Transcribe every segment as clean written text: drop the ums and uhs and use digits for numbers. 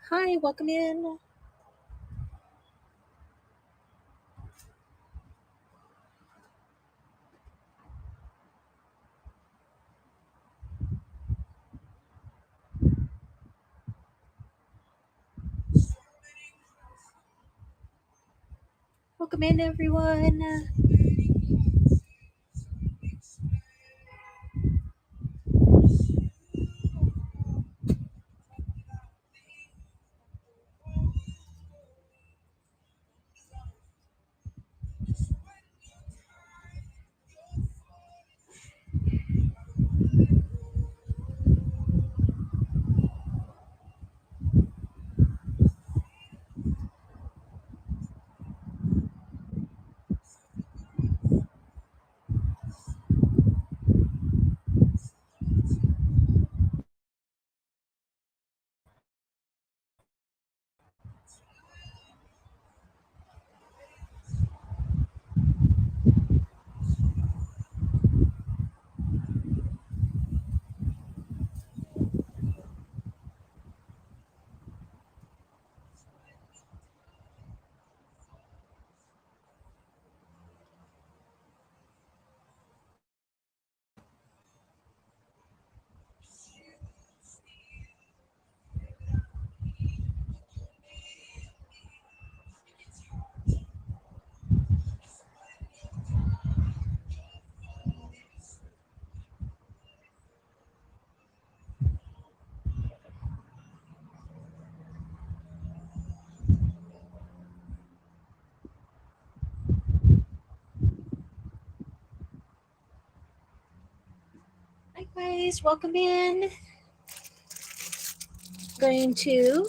Hi, welcome in. Welcome in, everyone. Hi, guys. Welcome in. Going to.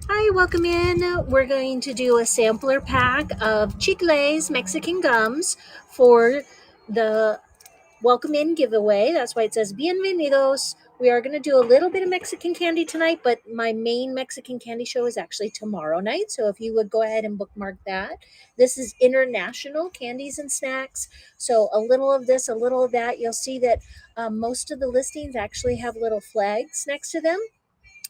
Hi, welcome in. We're going to do a sampler pack of Chicles Mexican gums for the welcome in giveaway. That's why it says bienvenidos. We are going to do a little bit of Mexican candy tonight, but my main Mexican candy show is actually tomorrow night. So if you would go ahead and bookmark that. This is international candies and snacks. So a little of this, a little of that. You'll see that most of the listings actually have little flags next to them.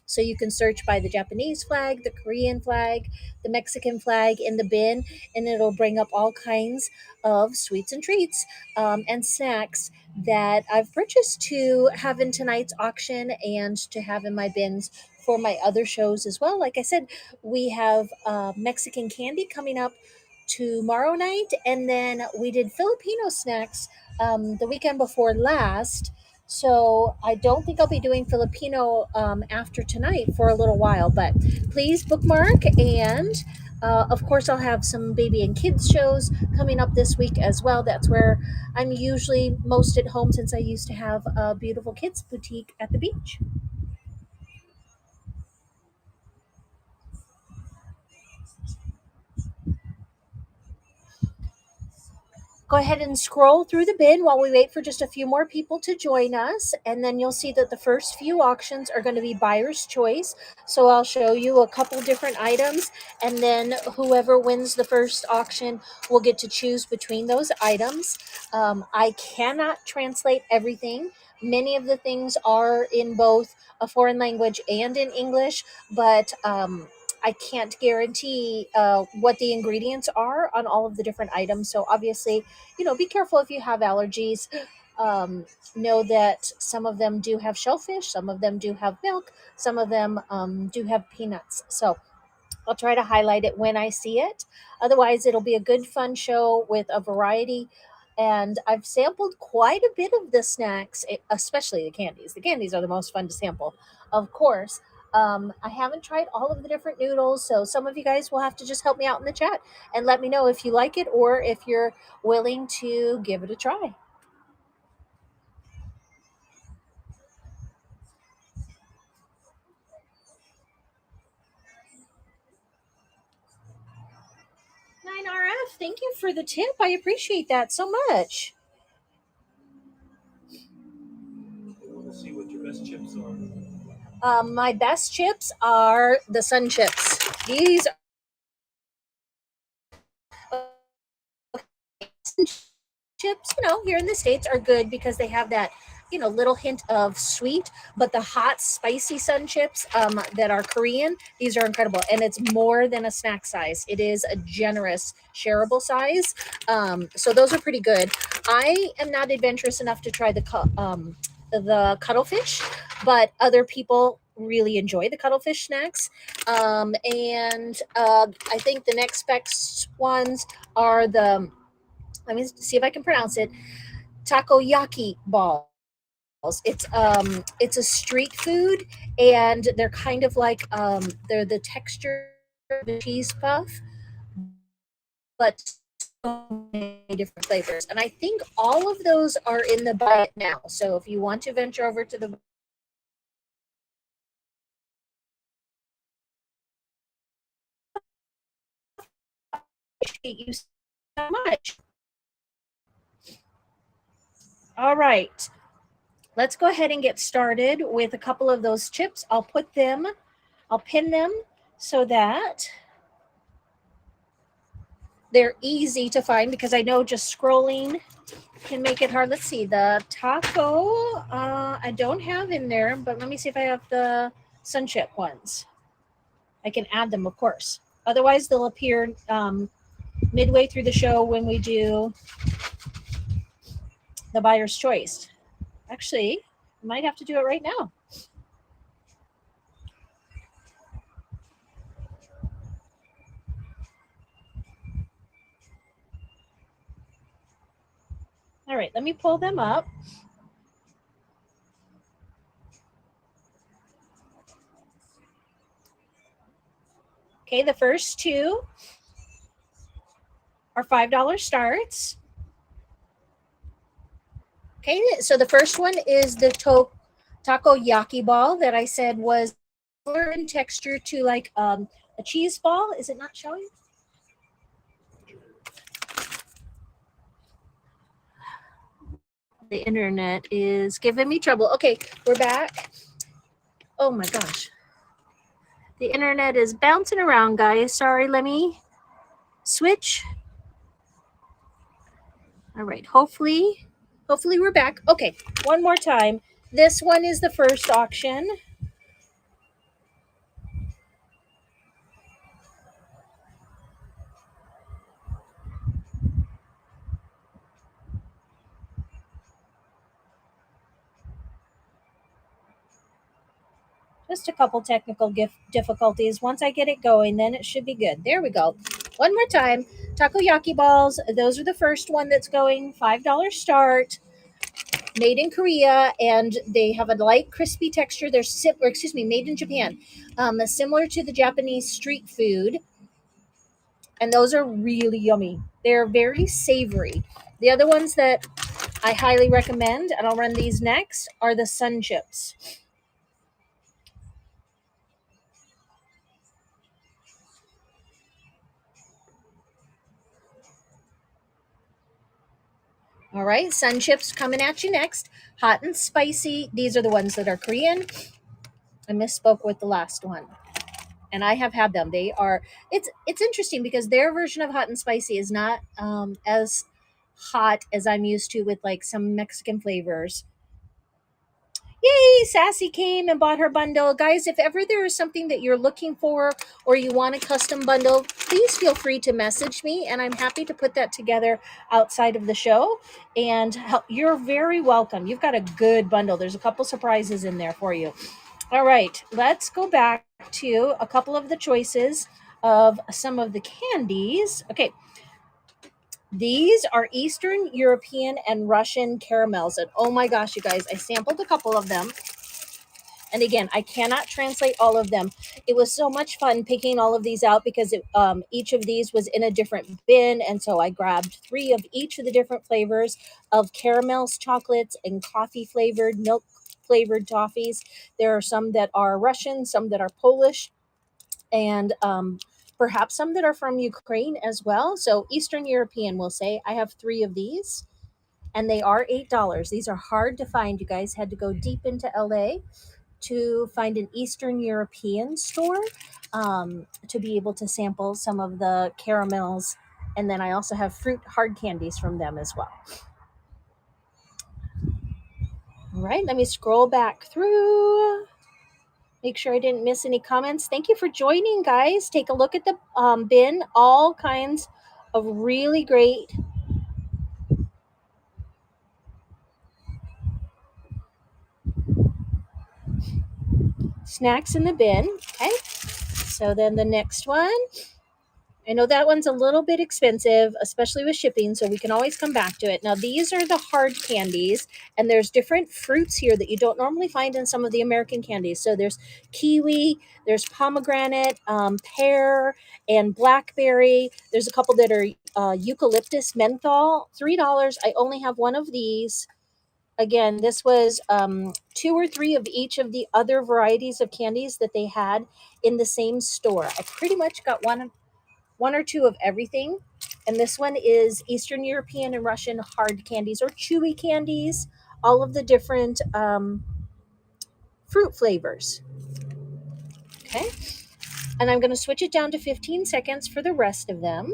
So you can search by the Japanese flag, the Korean flag, the Mexican flag in the bin, and it'll bring up all kinds of sweets and treats and snacks that I've purchased to have in tonight's auction and to have in my bins for my other shows as well. Like I said, we have Mexican candy coming up tomorrow night, and then we did Filipino snacks the weekend before last. So I don't think I'll be doing Filipino after tonight for a little while, but please bookmark. And of course, I'll have some baby and kids shows coming up this week as well. That's where I'm usually most at home since I used to have a beautiful kids boutique at the beach. Go ahead and scroll through the bin while we wait for just a few more people to join us. And then you'll see that the first few auctions are going to be buyer's choice. So I'll show you a couple different items. And then whoever wins the first auction will get to choose between those items. I cannot translate everything. Many of the things are in both a foreign language and in English, but I can't guarantee what the ingredients are on all of the different items. So obviously, be careful if you have allergies. Know that some of them do have shellfish, some of them do have milk, some of them do have peanuts. So I'll try to highlight it when I see it. Otherwise, it'll be a good, fun show with a variety. And I've sampled quite a bit of the snacks, especially the candies. The candies are the most fun to sample, of course. I haven't tried all of the different noodles, so some of you guys will have to just help me out in the chat and let me know if you like it or if you're willing to give it a try. 9RF, thank you for the tip. I appreciate that so much. My best chips are the sun chips. These chips, here in the States are good because they have that, little hint of sweet, but the hot, spicy sun chips that are Korean, these are incredible. And it's more than a snack size, it is a generous, shareable size. So those are pretty good. I am not adventurous enough to try the cuttlefish, but other people really enjoy the cuttlefish snacks. And I think the next best ones are the, let me see if I can pronounce it, takoyaki balls. It's a street food, and they're kind of like they're the texture of a cheese puff, but so many different flavors. And I think all of those are in the buy it now. So if you want to venture over to the, appreciate you so much. All right, let's go ahead and get started with a couple of those chips. I'll pin them so that they're easy to find, because I know just scrolling can make it hard. Let's see, the taco, I don't have in there, but let me see if I have the sun chip ones. I can add them, of course. Otherwise, they'll appear midway through the show when we do the buyer's choice. Actually, I might have to do it right now. All right, let me pull them up. Okay, the first two are $5 starts. Okay, so the first one is the takoyaki ball that I said was similar in texture to like a cheese ball. Is it not showing? The internet is giving me trouble. Okay, we're back. Oh my gosh. The internet is bouncing around, guys. Sorry, let me switch. All right, hopefully we're back. Okay, one more time. This one is the first auction. Just a couple technical difficulties. Once I get it going, then it should be good. There we go. One more time. Takoyaki balls. Those are the first one that's going. $5 start. Made in Korea, and they have a light, crispy texture. They're made in Japan. Similar to the Japanese street food. And those are really yummy. They're very savory. The other ones that I highly recommend, and I'll run these next, are the sun chips. All right, sun chips coming at you next. Hot and spicy. These are the ones that are Korean. I misspoke with the last one. And I have had them. They are, it's interesting because their version of hot and spicy is not as hot as I'm used to with like some Mexican flavors. Yay, Sassy came and bought her bundle. Guys, if ever there is something that you're looking for or you want a custom bundle, please feel free to message me, and I'm happy to put that together outside of the show. And you're very welcome. You've got a good bundle. There's a couple surprises in there for you. All right, let's go back to a couple of the choices of some of the candies. Okay, these are Eastern European and Russian caramels. And oh my gosh, you guys, I sampled a couple of them. And again, I cannot translate all of them. It was so much fun picking all of these out because each of these was in a different bin. And so I grabbed 3 of each of the different flavors of caramels, chocolates, and coffee flavored, milk flavored toffees. There are some that are Russian, some that are Polish, and perhaps some that are from Ukraine as well. So Eastern European, we'll say. I have 3 of these, and they are $8. These are hard to find. You guys had to go deep into LA to find an Eastern European store to be able to sample some of the caramels. And then I also have fruit hard candies from them as well. All right, let me scroll back through. Make sure I didn't miss any comments. Thank you for joining, guys. Take a look at the bin. All kinds of really great snacks in the bin. Okay, so then the next one. I know that one's a little bit expensive, especially with shipping, so we can always come back to it. Now, these are the hard candies, and there's different fruits here that you don't normally find in some of the American candies. So there's kiwi, there's pomegranate, pear, and blackberry. There's a couple that are eucalyptus menthol, $3. I only have one of these. Again, this was two or three of each of the other varieties of candies that they had in the same store. I pretty much got one or two of everything. And this one is Eastern European and Russian hard candies or chewy candies, all of the different fruit flavors. Okay. And I'm going to switch it down to 15 seconds for the rest of them.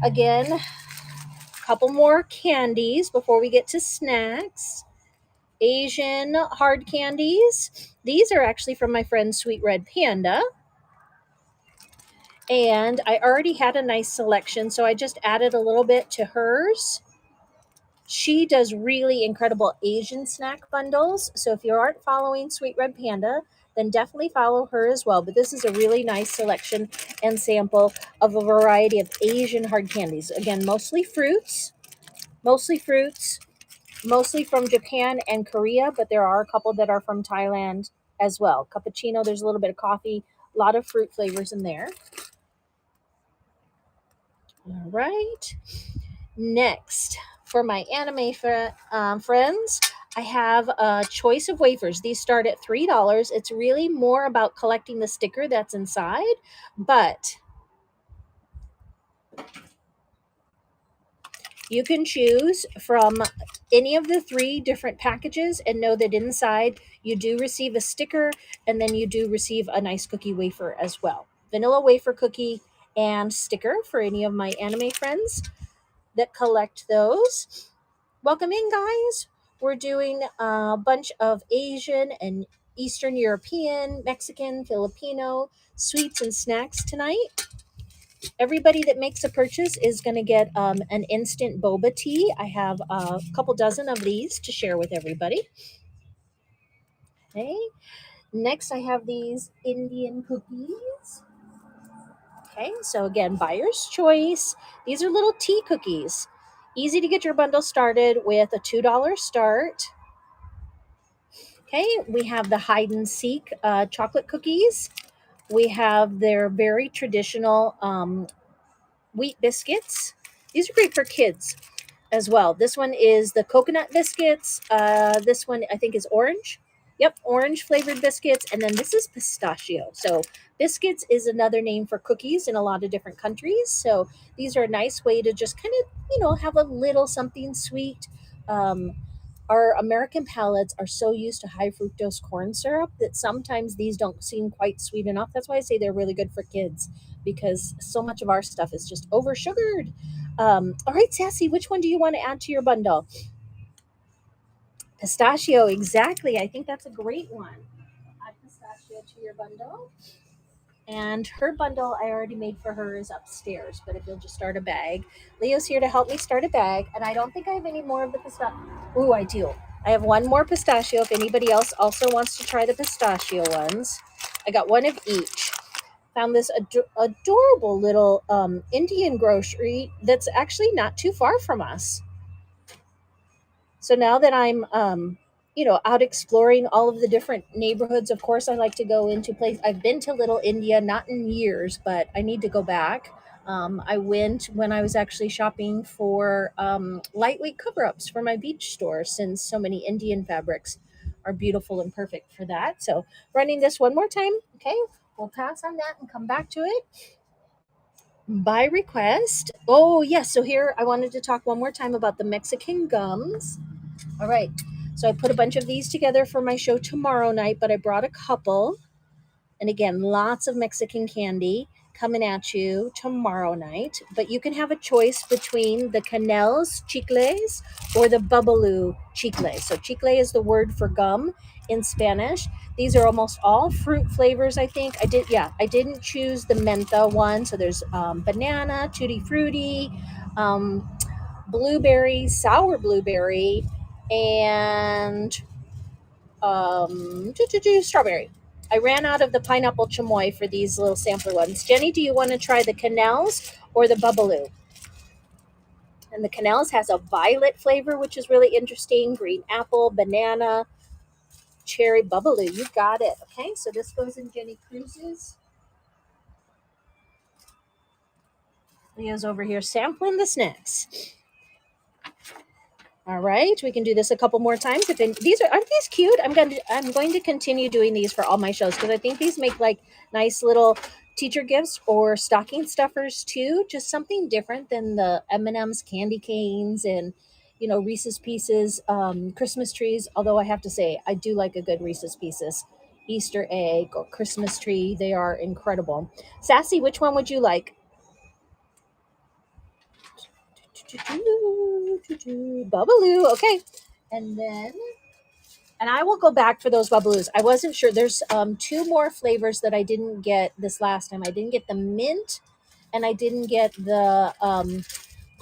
Again, a couple more candies before we get to snacks. Asian hard candies. These are actually from my friend Sweet Red Panda. And I already had a nice selection, so I just added a little bit to hers. She does really incredible Asian snack bundles. So if you aren't following Sweet Red Panda, then definitely follow her as well. But this is a really nice selection and sample of a variety of Asian hard candies. Again, mostly fruits, mostly from Japan and Korea, but there are a couple that are from Thailand as well. Cappuccino, there's a little bit of coffee, a lot of fruit flavors in there. All right. Next, for my anime friends, I have a choice of wafers. These start at $3. It's really more about collecting the sticker that's inside, but you can choose from any of the three different packages and know that inside you do receive a sticker and then you do receive a nice cookie wafer as well. Vanilla wafer cookie and sticker for any of my anime friends that collect those. Welcome in, guys. We're doing a bunch of Asian and Eastern European, Mexican, Filipino sweets and snacks tonight. Everybody that makes a purchase is going to get an instant boba tea. I have a couple dozen of these to share with everybody. Okay. Next, I have these Indian cookies. Okay, so again, buyer's choice. These are little tea cookies. Easy to get your bundle started with a $2 start. Okay, we have the hide and seek chocolate cookies. We have their very traditional wheat biscuits. These are great for kids as well. This one is the coconut biscuits. This one I think is orange. Yep, orange flavored biscuits. And then this is pistachio. So biscuits is another name for cookies in a lot of different countries. So these are a nice way to just kind of, have a little something sweet. Our American palates are so used to high fructose corn syrup that sometimes these don't seem quite sweet enough. That's why I say they're really good for kids because so much of our stuff is just over sugared. All right, Sassy, which one do you want to add to your bundle? Pistachio, exactly. I think that's a great one. Add pistachio to your bundle. And her bundle I already made for her is upstairs, but if you'll just start a bag. Leo's here to help me start a bag, and I don't think I have any more of the pistachio. Ooh, I do. I have one more pistachio if anybody else also wants to try the pistachio ones. I got one of each. Found this adorable little Indian grocery that's actually not too far from us. So now that I'm, out exploring all of the different neighborhoods, of course, I like to go into place. I've been to Little India, not in years, but I need to go back. I went when I was actually shopping for lightweight cover ups for my beach store, since so many Indian fabrics are beautiful and perfect for that. So, running this one more time. Okay, we'll pass on that and come back to it. By request. Oh, yes. So, here I wanted to talk one more time about the Mexican gums. All right. So I put a bunch of these together for my show tomorrow night, but I brought a couple. And again, lots of Mexican candy coming at you tomorrow night. But you can have a choice between the Canel's chicles or the Bubbaloo chicles. So chicle is the word for gum in Spanish. These are almost all fruit flavors, I think. I didn't choose the mentha one. So there's banana, tutti frutti, um, blueberry, sour blueberry, and strawberry. I ran out of the pineapple chamoy for these little sampler ones. Jenny, do you want to try the Canals or the Bubbaloo? And the Canals has a violet flavor, which is really interesting. Green apple, banana, cherry, Bubbaloo. You got it. Okay, so this goes in Jenny Cruz's. Leo's over here sampling the snacks. All right, we can do this a couple more times. If these aren't these cute? I'm going to continue doing these for all my shows because I think these make like nice little teacher gifts or stocking stuffers too. Just something different than the M&M's candy canes and Reese's Pieces, Christmas trees. Although I have to say I do like a good Reese's Pieces Easter egg or Christmas tree. They are incredible. Sassy, which one would you like? Bubbaloo. Okay, and then and I will go back for those Bubaloos. I wasn't sure. There's two more flavors that I didn't get this last time. I didn't get the mint, and I didn't get the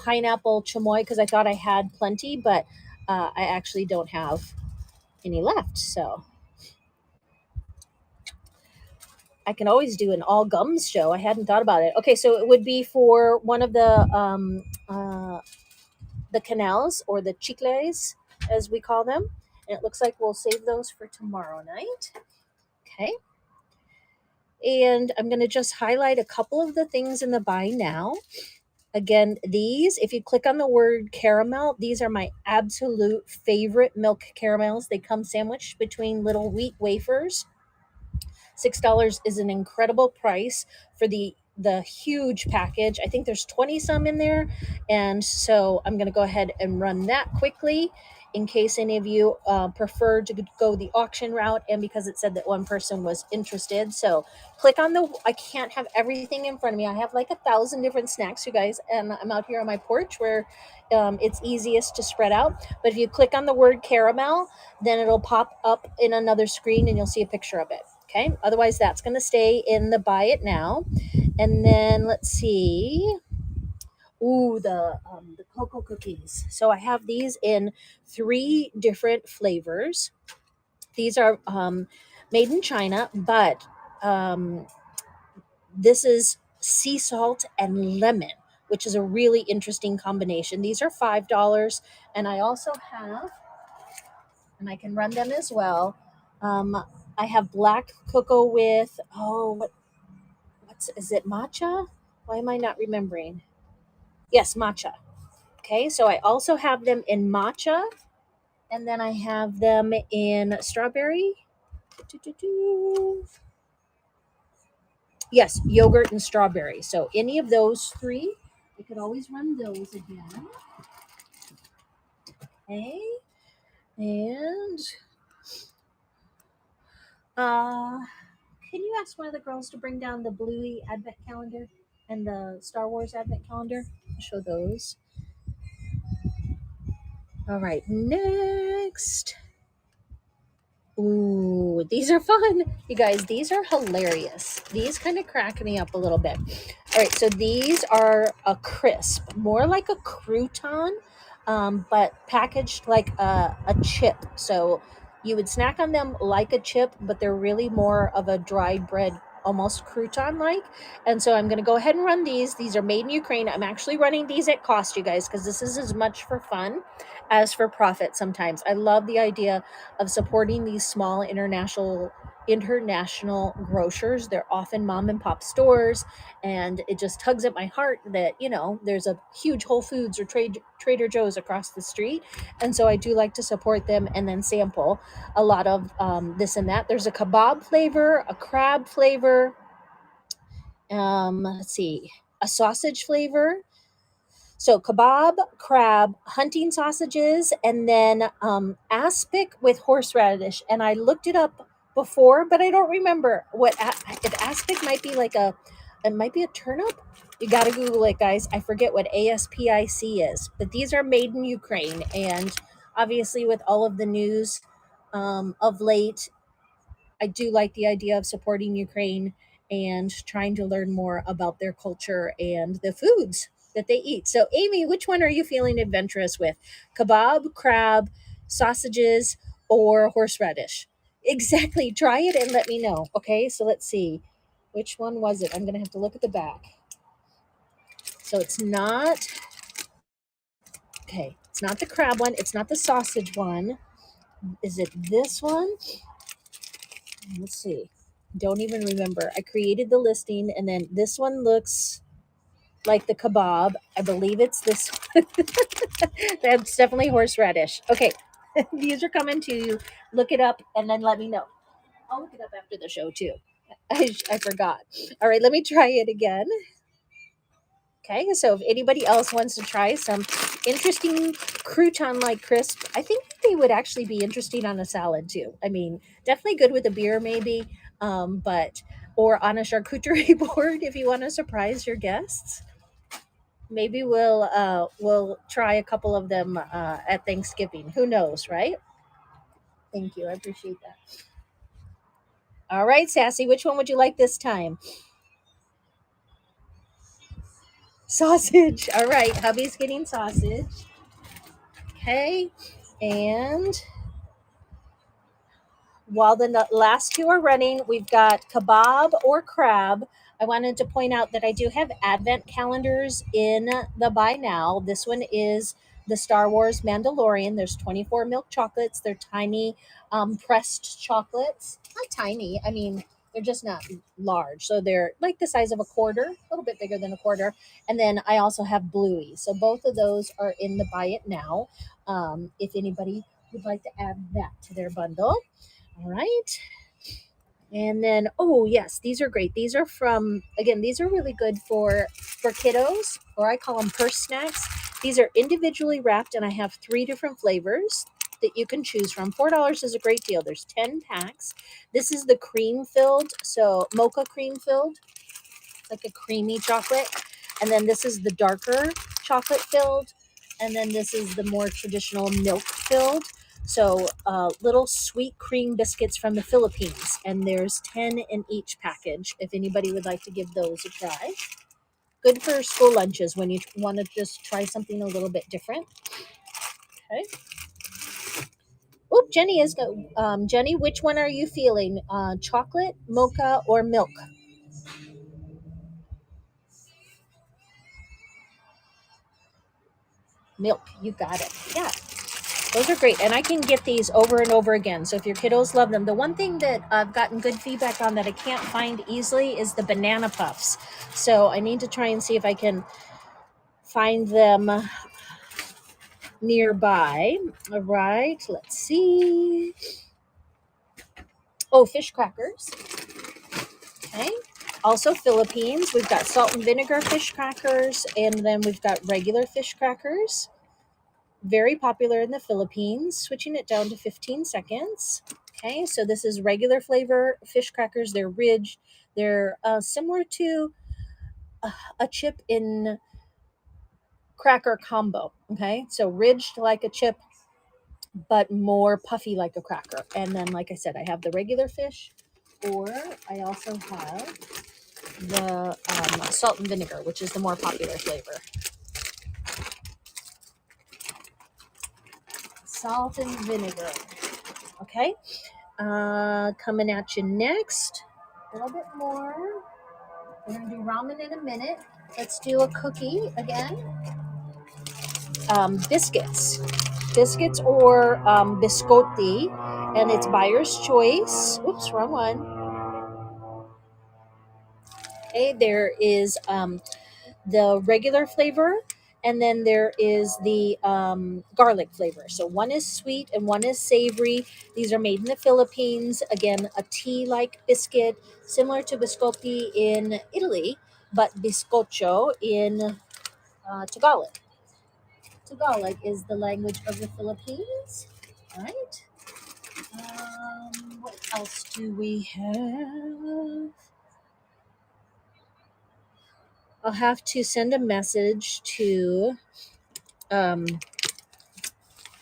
pineapple chamoy because I thought I had plenty, but I actually don't have any left. So I can always do an all gums show. I hadn't thought about it. Okay, so it would be for one of the canals or the chicles, as we call them. And it looks like we'll save those for tomorrow night. Okay. And I'm going to just highlight a couple of the things in the buy now. Again, these, if you click on the word caramel, these are my absolute favorite milk caramels. They come sandwiched between little wheat wafers. $6 is an incredible price for the huge package. I think there's 20 some in there. And so I'm going to go ahead and run that quickly in case any of you prefer to go the auction route and because it said that one person was interested. So click on I can't have everything in front of me. I have like 1,000 different snacks, you guys, and I'm out here on my porch where it's easiest to spread out. But if you click on the word caramel, then it'll pop up in another screen and you'll see a picture of it. Okay, otherwise that's going to stay in the buy it now. And then let's see. Ooh, the cocoa cookies. So I have these in 3 different flavors. These are made in China, but this is sea salt and lemon, which is a really interesting combination. These are $5, and I also have, and I can run them as well. I have black cocoa with is it matcha? Why am I not remembering? Yes, matcha. Okay, so I also have them in matcha, and then I have them in strawberry. Yes, yogurt and strawberry. So any of those 3, you could always run those again. Okay, and uh, can you ask one of the girls to bring down the Bluey Advent calendar and the Star Wars Advent calendar? I'll show those. All right, next. Ooh, these are fun. You guys, these are hilarious. These kind of crack me up a little bit. All right, so these are a crisp, more like a crouton, but packaged like a chip. So you would snack on them like a chip, but they're really more of a dried bread, almost crouton like. And so I'm going to go ahead and run these. These are made in Ukraine. I'm actually running these at cost, you guys, because this is as much for fun as for profit sometimes. I love the idea of supporting these small international grocers. They're often mom and pop stores, and it just tugs at my heart that there's a huge Whole Foods or Trader Joe's across the street, and so I do like to support them and then sample a lot of this and that. There's a kebab flavor, a crab flavor, let's see, a sausage flavor. So kebab, crab, hunting sausages, and then aspic with horseradish. And I looked it up before, but I don't remember if aspic might be like a it might be a turnip. You got to Google it, guys. I forget what ASPIC is, but these are made in Ukraine. And obviously, with all of the news of late, I do like the idea of supporting Ukraine and trying to learn more about their culture and the foods that they eat. So, Amy, which one are you feeling adventurous with? Kebab, crab, sausages, or horseradish? Exactly. Try it and let me know. Okay, so let's see. Which one was it? I'm going to have to look at the back. So it's not, okay, it's not the crab one. It's not the sausage one. Is it this one? Let's see. Don't even remember. I created the listing, and then this one looks like the kebab. I believe it's this one. That's definitely horseradish. Okay. These are coming to you. Look it up and then let me know. I'll look it up after the show too. I forgot. All right, let me try it again. Okay, so if anybody else wants to try some interesting crouton like crisp, I think they would actually be interesting on a salad too. I mean, definitely good with a beer, maybe, but or on a charcuterie board if you want to surprise your guests. Maybe we'll try a couple of them at Thanksgiving. Who knows, right? Thank you, I appreciate that. All right, Sassy, which one would you like this time? Sausage. All right, hubby's getting sausage. Okay, and while the last two are running, we've got kebab or crab. I wanted to point out that I do have advent calendars in the buy now. This one is the Star Wars Mandalorian. There's 24 milk chocolates. They're tiny pressed chocolates. Not tiny. I mean, they're just not large. So they're like the size of a quarter, a little bit bigger than a quarter. And then I also have Bluey. So both of those are in the buy it now. If anybody would like to add that to their bundle. All right. And then, oh yes, these are great. These are from, again, these are really good for kiddos, or I call them purse snacks. These are individually wrapped, and I have three different flavors that you can choose from. $4 is a great deal. There's 10 packs. This is the cream filled, so mocha cream filled, like a creamy chocolate. And then this is the darker chocolate filled. And then this is the more traditional milk filled. So little sweet cream biscuits from the Philippines. And there's 10 in each package if anybody would like to give those a try. Good for school lunches when you want to just try something a little bit different. Okay. Oh, Jenny is go. Jenny, which one are you feeling? Chocolate, mocha, or milk? Milk. You got it. Yeah. Those are great. And I can get these over and over again. So if your kiddos love them, the one thing that I've gotten good feedback on that I can't find easily is the banana puffs. So I need to try and see if I can find them nearby. All right, let's see. Oh, fish crackers. Okay. Also, Philippines. We've got salt and vinegar fish crackers, and then we've got regular fish crackers. Very popular in the Philippines. Switching it down to 15 seconds. Okay, so this is regular flavor fish crackers. They're ridged. They're similar to a chip in cracker combo. Okay, so ridged like a chip, but more puffy like a cracker. And then, like I said, I have the regular fish, or I also have the salt and vinegar, which is the more popular flavor. Salt and vinegar. Okay, coming at you next. A little bit more. We're gonna do ramen in a minute. Let's do a cookie again. Biscuits, biscuits or biscotti, and it's buyer's choice. Oops, wrong one. Okay, there is the regular flavor, and then there is the garlic flavor. So one is sweet and one is savory. These are made in the Philippines. Again, a tea-like biscuit, similar to biscotti in Italy, but biscotto in Tagalog. Tagalog is the language of the Philippines. All right. What else do we have? I'll have to send a message to, um,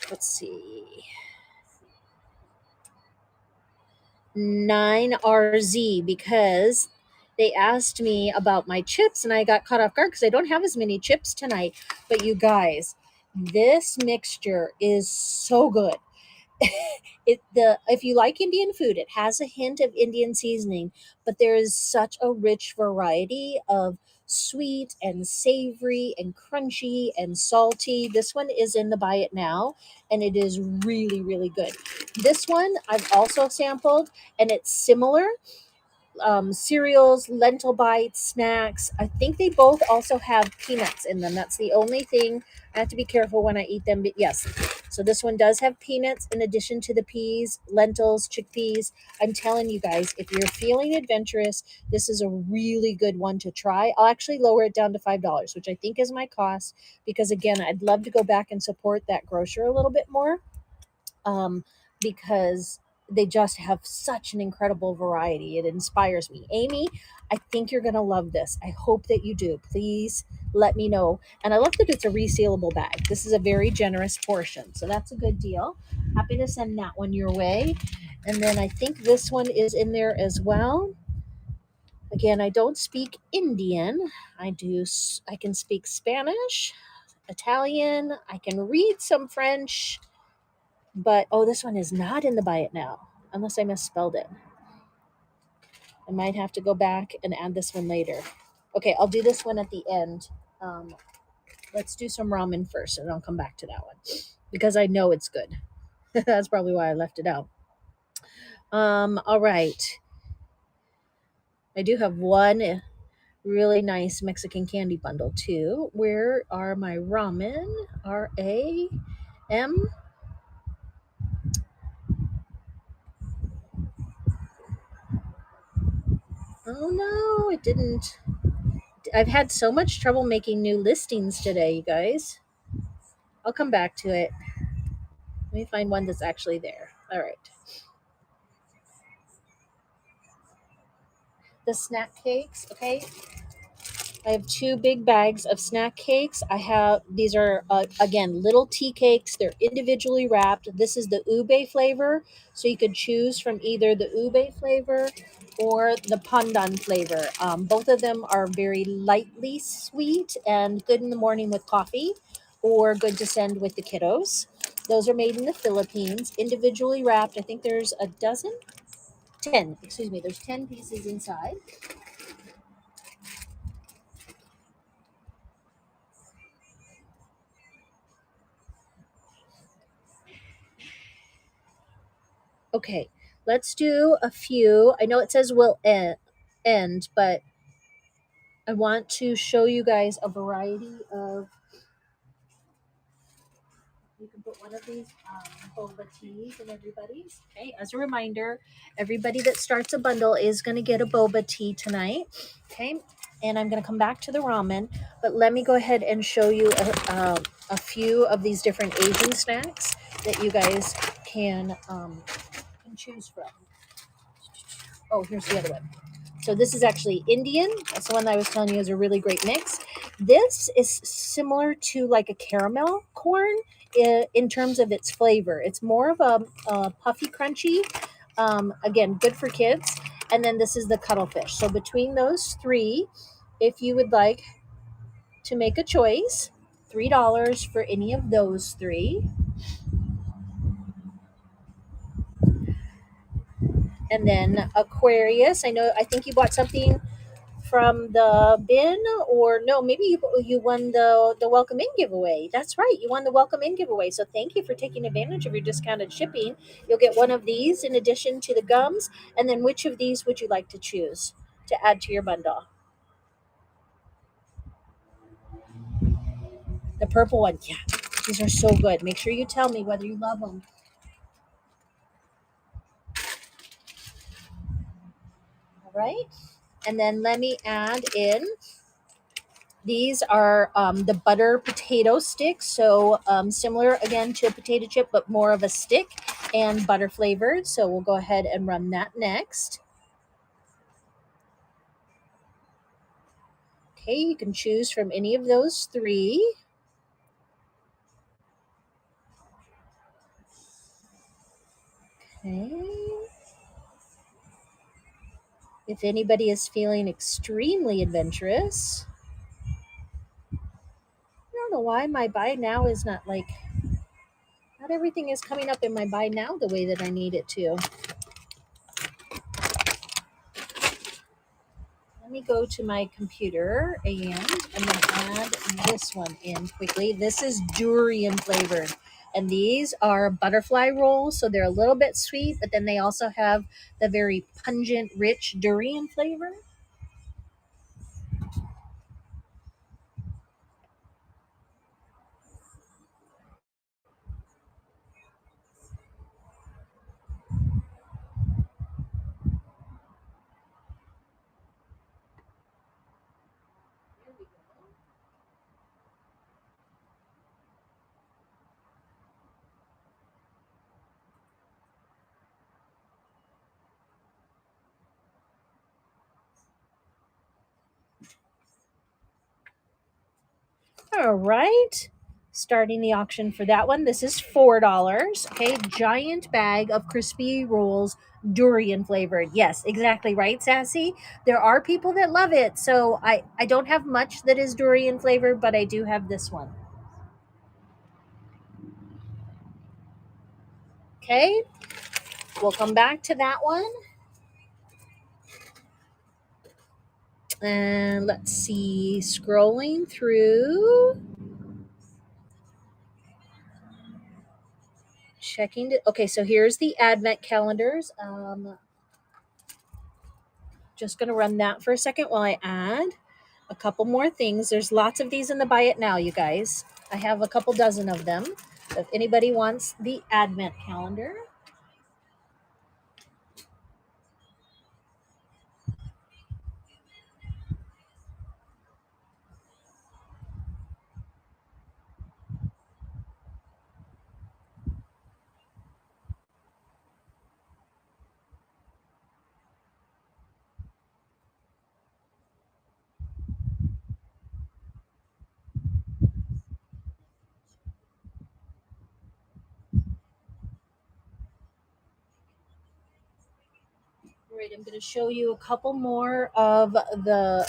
let's see, 9RZ, because they asked me about my chips and I got caught off guard because I don't have as many chips tonight. But you guys, this mixture is so good. If you like Indian food, it has a hint of Indian seasoning, but there is such a rich variety of sweet and savory and crunchy and salty. This one is in the buy it now, and it is really, really good. This one I've also sampled, and it's similar, cereals, lentil bites, snacks. I think they both also have peanuts in them. That's the only thing. I have to be careful when I eat them. But yes, so this one does have peanuts in addition to the peas, lentils, chickpeas. I'm telling you guys, if you're feeling adventurous, this is a really good one to try. I'll actually lower it down to $5, which I think is my cost, because again, I'd love to go back and support that grocer a little bit more, um, because they just have such an incredible variety. It inspires me. Amy, I think you're going to love this. I hope that you do. Please let me know. And I love that it's a resealable bag. This is a very generous portion. So that's a good deal. Happy to send that one your way. And then I think this one is in there as well. Again, I don't speak Indian. I can speak Spanish, Italian, I can read some French, but oh, this one is not in the buy it now, unless I misspelled it. I might have to go back and add this one later. Okay, I'll do this one at the end. Um, let's do some ramen first, and I'll come back to that one because I know it's good. That's probably why I left it out. All right. I do have one really nice Mexican candy bundle too. Where are my ramen? RAM. Oh no, it didn't. I've had so much trouble making new listings today, you guys. I'll come back to it. Let me find one that's actually there. All right. The snack cakes, okay? I have two big bags of snack cakes. These are, again, little tea cakes. They're individually wrapped. This is the ube flavor. So you could choose from either the ube flavor or the pandan flavor. Both of them are very lightly sweet and good in the morning with coffee, or good to send with the kiddos. Those are made in the Philippines, individually wrapped. I think there's a dozen, 10, excuse me, there's 10 pieces inside. Okay, let's do a few. I know it says will end, but I want to show you guys a variety of. You can put one of these boba teas in everybody's. Okay, as a reminder, everybody that starts a bundle is going to get a boba tea tonight. Okay, and I'm going to come back to the ramen, but let me go ahead and show you a few of these different Asian snacks that you guys can choose from. Oh, here's the other one. So this is actually Indian. That's the one that I was telling you is a really great mix. This is similar to like a caramel corn in terms of its flavor. It's more of a puffy, crunchy. Again, good for kids. And then this is the cuttlefish. So between those three, if you would like to make a choice, $3 for any of those three. And then Aquarius. I think you bought something from the bin, or no, maybe you won the welcome in giveaway. That's right, you won the welcome in giveaway, so thank you for taking advantage of your discounted shipping. You'll get one of these in addition to the gums. And then which of these would you like to choose to add to your bundle? The purple one. Yeah, these are so good. Make sure you tell me whether you love them. All right, and then let me add in, these are the butter potato sticks. So similar again to a potato chip, but more of a stick and butter flavored. So we'll go ahead and run that next. Okay, you can choose from any of those three. Okay. If anybody is feeling extremely adventurous, I don't know why my buy now is not like, not everything is coming up in my buy now the way that I need it to. Let me go to my computer and I'm going to add this one in quickly. This is durian flavored. And these are butterfly rolls, so they're a little bit sweet, but then they also have the very pungent, rich durian flavor. All right. Starting the auction for that one. This is $4. Okay. Giant bag of crispy rolls, durian flavored. Yes, exactly right, Sassy. There are people that love it. So I don't have much that is durian flavored, but I do have this one. Okay. We'll come back to that one. And let's see. Scrolling through. Checking. Okay, so here's the advent calendars. Just going to run that for a second while I add a couple more things. There's lots of these in the buy it now, you guys. I have a couple dozen of them. So if anybody wants the advent calendar, all right, I'm going to show you a couple more of the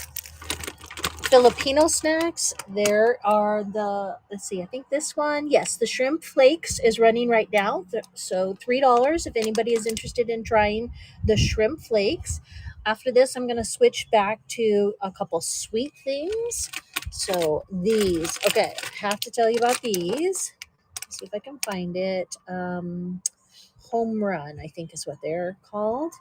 Filipino snacks. There are the, let's see, I think this one, yes, the shrimp flakes is running right now. So $3 if anybody is interested in trying the shrimp flakes. After this, I'm going to switch back to a couple sweet things. So these, okay, I have to tell you about these. Let's see if I can find it. Home Run, I think is what they're called.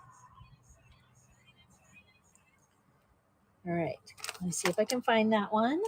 All right, let me see if I can find that one.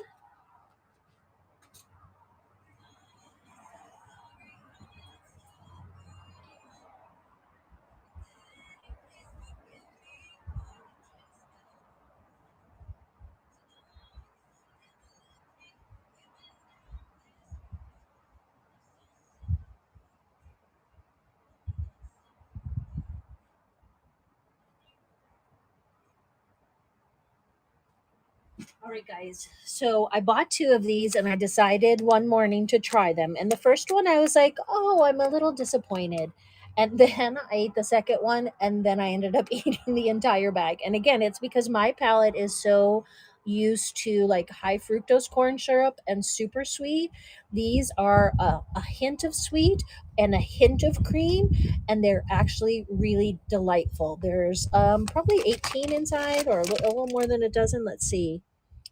All right, guys. So I bought two of these and I decided one morning to try them. And the first one, I was like, oh, I'm a little disappointed. And then I ate the second one and then I ended up eating the entire bag. And again, it's because my palate is so used to like high fructose corn syrup and super sweet. These are a hint of sweet and a hint of cream, and they're actually really delightful. There's probably 18 inside or a little more than a dozen. Let's see.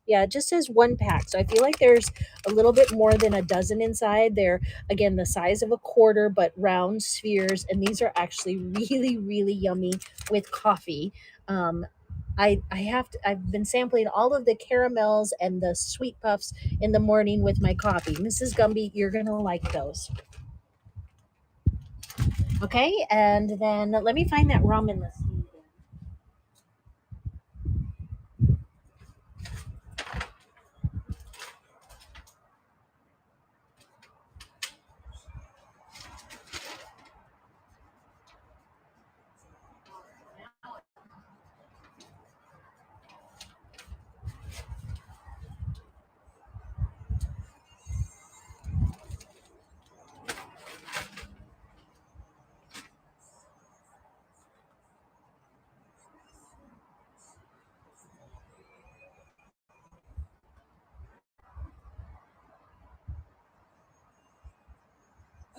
Yeah, it just says one pack. So I feel like there's a little bit more than a dozen inside. They're, again, the size of a quarter, but round spheres. And these are actually really, really yummy with coffee. Um, I have to, I've been sampling all of the caramels and the sweet puffs in the morning with my coffee. Mrs. Gumby, you're going to like those. Okay. And then let me find that ramen listing.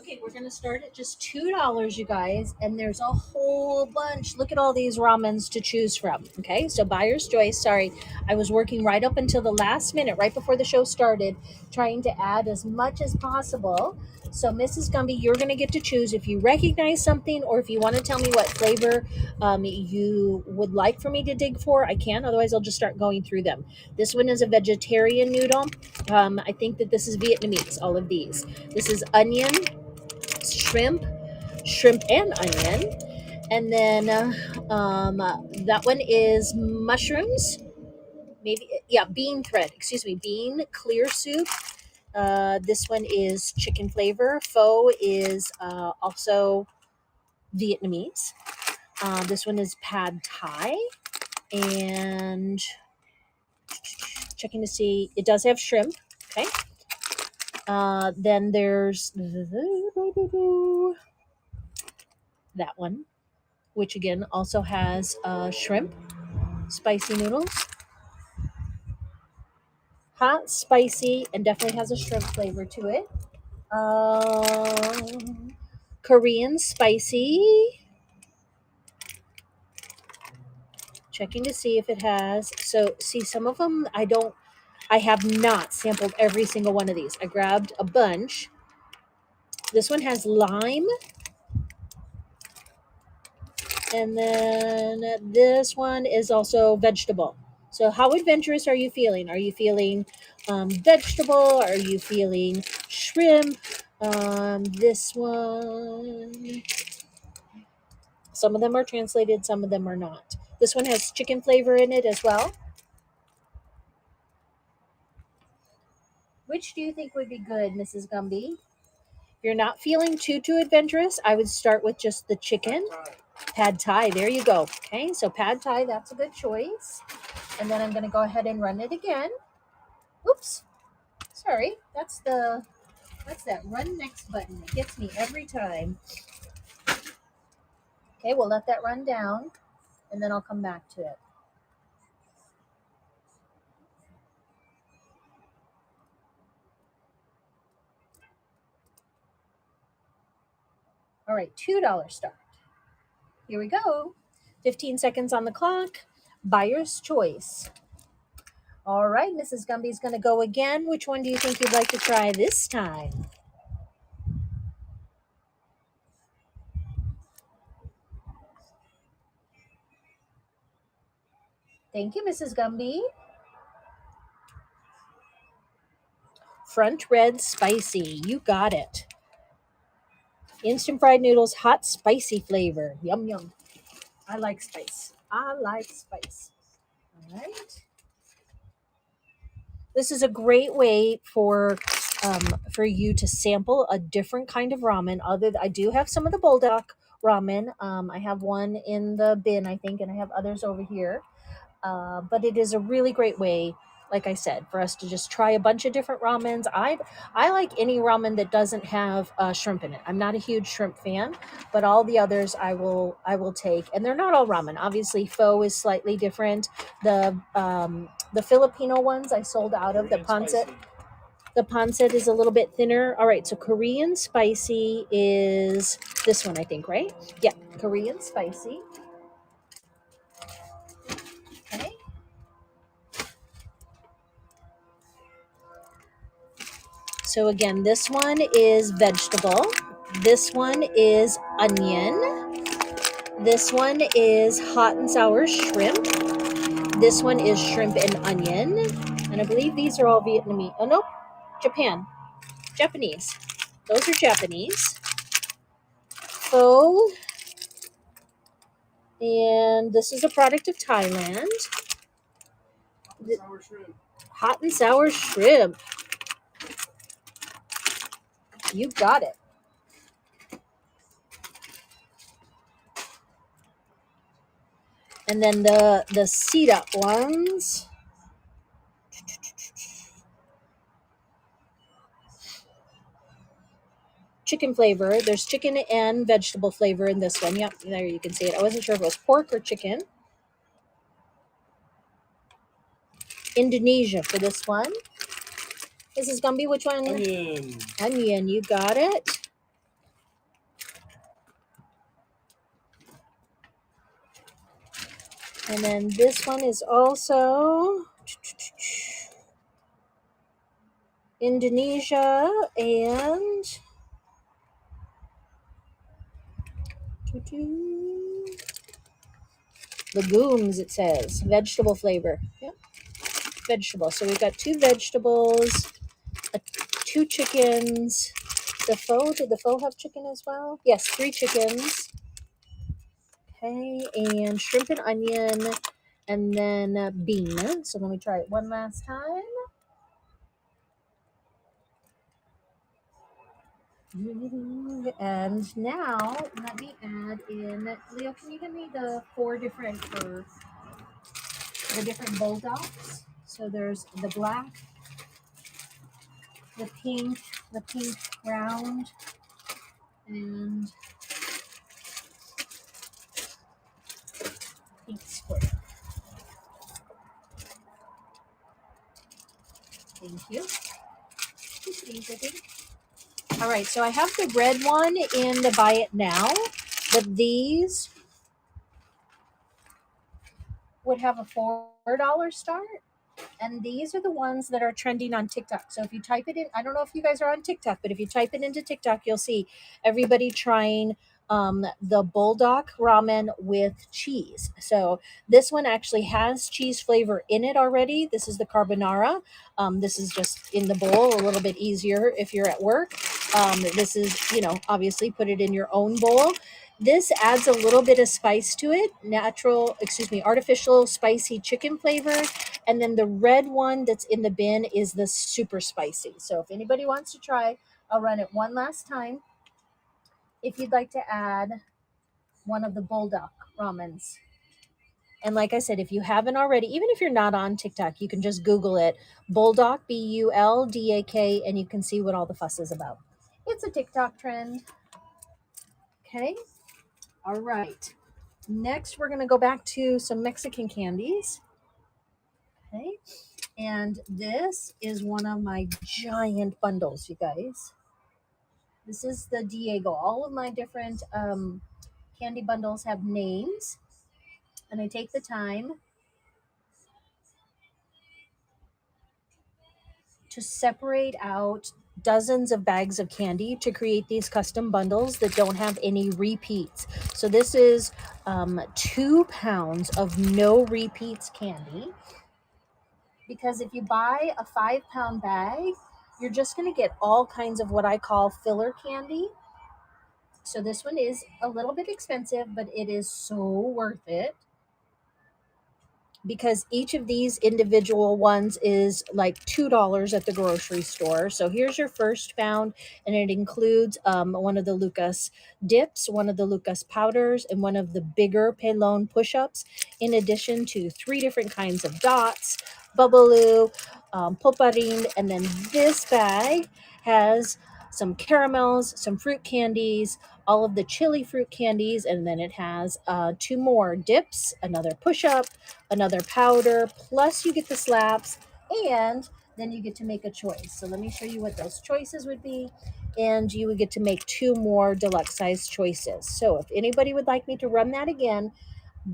Okay, we're gonna start at just $2, you guys, and there's a whole bunch. Look at all these ramens to choose from. Okay, so buyer's choice. Sorry, I was working right up until the last minute, right before the show started, trying to add as much as possible. So, Mrs. Gumby, you're gonna get to choose if you recognize something or if you want to tell me what flavor you would like for me to dig for. I can. Otherwise, I'll just start going through them. This one is a vegetarian noodle. I think that this is Vietnamese. All of these. This is onion, shrimp, shrimp and onion, and then that one is mushrooms. Maybe yeah, bean thread. Excuse me, bean clear soup. This one is chicken flavor. Pho is also Vietnamese. This one is pad thai, and checking to see it does have shrimp. Okay. Then there's that one, which again also has shrimp, spicy noodles, hot, spicy, and definitely has a shrimp flavor to it. Um, Korean spicy. Checking to see if it has. So, see, some of them I have not sampled every single one of these. I grabbed a bunch. This one has lime. And then this one is also vegetable. So, how adventurous are you feeling? Are you feeling vegetable? Are you feeling shrimp? This one, some of them are translated, some of them are not. This one has chicken flavor in it as well. Which do you think would be good, Mrs. Gumby? If you're not feeling too adventurous, I would start with just the chicken. Pad thai, there you go. Okay, so pad thai, that's a good choice. And then I'm going to go ahead and run it again. Oops, sorry. That's that run next button. It gets me every time. Okay, we'll let that run down, and then I'll come back to it. All right, $2 start. Here we go. 15 seconds on the clock. Buyer's choice. All right, Mrs. Gumby's going to go again. Which one do you think you'd like to try this time? Thank you, Mrs. Gumby. Front red spicy. You got it. Instant fried noodles, hot spicy flavor. Yum, yum. I like spice. I like spice. All right. This is a great way for you to sample a different kind of ramen. I do have some of the bulldog ramen. I have one in the bin, I think, and I have others over here. But it is a really great way, like I said, for us to just try a bunch of different ramens. I like any ramen that doesn't have shrimp in it. I'm not a huge shrimp fan, but all the others I will take, and they're not all ramen. Obviously, pho is slightly different. The Filipino ones I sold out of. The pancit. The pancit is a little bit thinner. All right, so Korean spicy is this one, I think, right? Yeah, Korean spicy. Okay. So again, this one is vegetable. This one is onion. This one is hot and sour shrimp. This one is shrimp and onion. And I believe these are all Vietnamese. Oh, no, Japanese. Those are Japanese. Pho. And this is a product of Thailand. Hot and sour shrimp. You got it. And then the seed up ones. Chicken flavor. There's chicken and vegetable flavor in this one. Yep, there you can see it. I wasn't sure if it was pork or chicken. Indonesia for this one. This is gonna be which one? Onion. Onion, you got it. And then this one is also Indonesia and legumes, it says. Vegetable flavor. Yep, vegetable. So we've got two vegetables, uh, two chickens. The pho, did the pho have chicken as well? Yes, three chickens. Okay, and shrimp and onion, and then bean. So let me try it one last time. And now let me add in. Leo, can you give me the four different for the different bulldogs? So there's the black, the pink round, and pink square. Thank you. Please, I think. All right, so I have the red one in the buy it now, but these would have a $4 start. And these are the ones that are trending on TikTok. So if you type it in, I don't know if you guys are on TikTok, but if you type it into TikTok, you'll see everybody trying the bulldog ramen with cheese. So this one actually has cheese flavor in it already. This is the carbonara. This is just in the bowl, a little bit easier if you're at work. This is, obviously put it in your own bowl. This adds a little bit of spice to it, artificial spicy chicken flavor. And then the red one that's in the bin is the super spicy. So if anybody wants to try, I'll run it one last time. If you'd like to add one of the bulldog ramens. And like I said, if you haven't already, even if you're not on TikTok, you can just Google it, bulldog, Buldak, and you can see what all the fuss is about. It's a TikTok trend. Okay. All right. Next, we're going to go back to some Mexican candies. Okay. And this is one of my giant bundles, you guys. This is the Diego. All of my different candy bundles have names. And I take the time to separate out dozens of bags of candy to create these custom bundles that don't have any repeats. So this is 2 pounds of no repeats candy. Because if you buy a 5-pound bag, you're just going to get all kinds of what I call filler candy. So this one is a little bit expensive, but it is so worth it because each of these individual ones is like $2 at the grocery store. So here's your first pound, and it includes one of the Lucas dips, one of the Lucas powders, and one of the bigger Pelon push-ups, in addition to 3 different kinds of dots, Bubbaloo, Poparin, and then this bag has some caramels, some fruit candies, all of the chili fruit candies, and then it has 2 more dips, another push-up, another powder, plus you get the slaps, and then you get to make a choice. So let me show you what those choices would be, and you would get to make 2 more deluxe size choices. So if anybody would like me to run that again,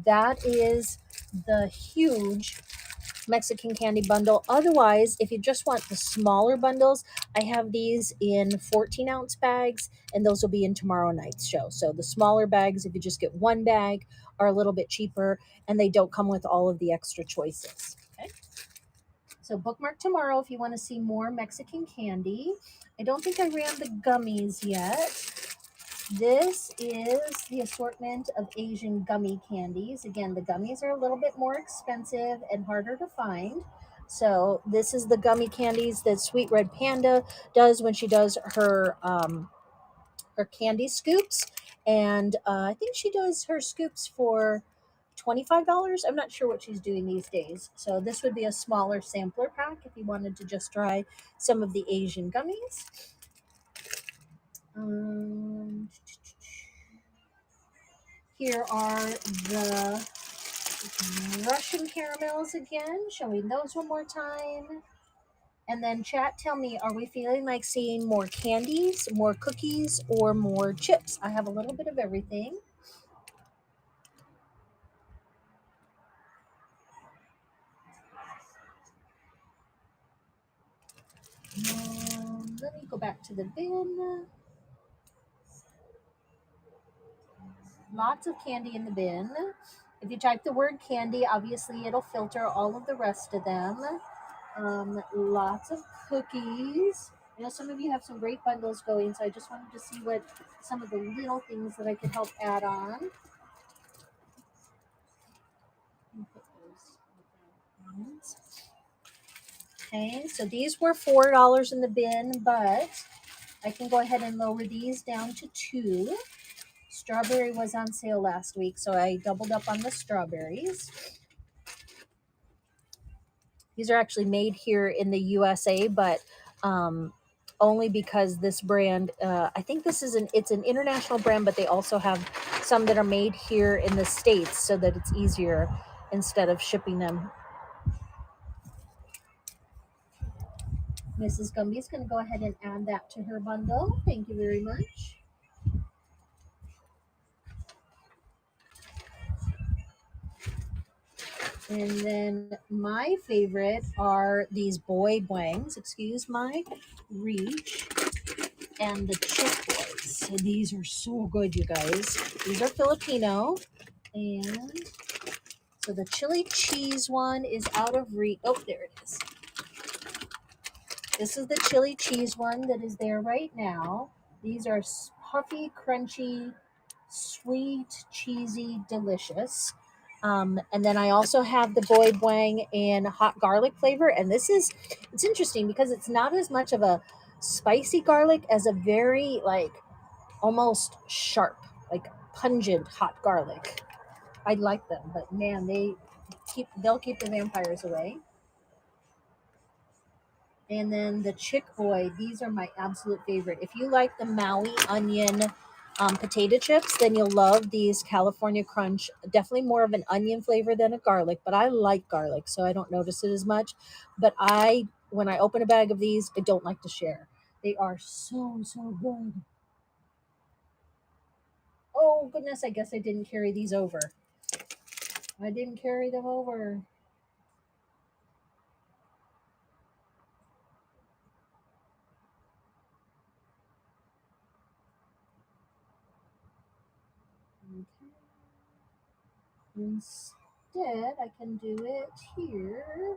that is the huge Mexican candy bundle. Otherwise, if you just want the smaller bundles, I have these in 14-ounce bags, and those will be in tomorrow night's show. So the smaller bags, if you just get one bag, are a little bit cheaper, and they don't come with all of the extra choices. Okay. So bookmark tomorrow if you want to see more Mexican candy. I don't think I ran the gummies yet. This is the assortment of Asian gummy candies. Again, the gummies are a little bit more expensive and harder to find. So this is the gummy candies that Sweet Red Panda does when she does her candy scoops. And I think she does her scoops for $25. I'm not sure what she's doing these days. So this would be a smaller sampler pack if you wanted to just try some of the Asian gummies. Here are the Russian caramels again, showing those one more time. And then chat, tell me, are we feeling like seeing more candies, more cookies, or more chips? I have a little bit of everything. Let me go back to the bin. Lots of candy in the bin. If you type the word candy, obviously it'll filter all of the rest of them. Lots of cookies. I know some of you have some great bundles going, so I just wanted to see what some of the little things that I could help add on. Put those ones. Okay, so these were $4 in the bin, but I can go ahead and lower these down to 2. Strawberry was on sale last week, so I doubled up on the strawberries. These are actually made here in the USA, but um, only because this brand, I think it's an international brand, but they also have some that are made here in the States so that it's easier instead of shipping them. Mrs. Gumby is going to go ahead and add that to her bundle. Thank you very much. And then my favorite are these boy bwangs, excuse my reach, and the chick boys. So these are so good, you guys. These are Filipino. And so the chili cheese one is out of reach. Oh, there it is. This is the chili cheese one that is there right now. These are puffy, crunchy, sweet, cheesy, delicious. And then I also have the boy bwang in hot garlic flavor. And it's interesting because it's not as much of a spicy garlic as a very like almost sharp, like pungent hot garlic. I like them, but man, they'll keep the vampires away. And then the Chick Boy, these are my absolute favorite. If you like the Maui onion potato chips, then you'll love these California Crunch. Definitely more of an onion flavor than a garlic, but I like garlic, so I don't notice it as much. But when I open a bag of these, I don't like to share. They are so, so good. Oh, goodness, I guess I didn't carry these over. I didn't carry them over. Okay. Instead, I can do it here.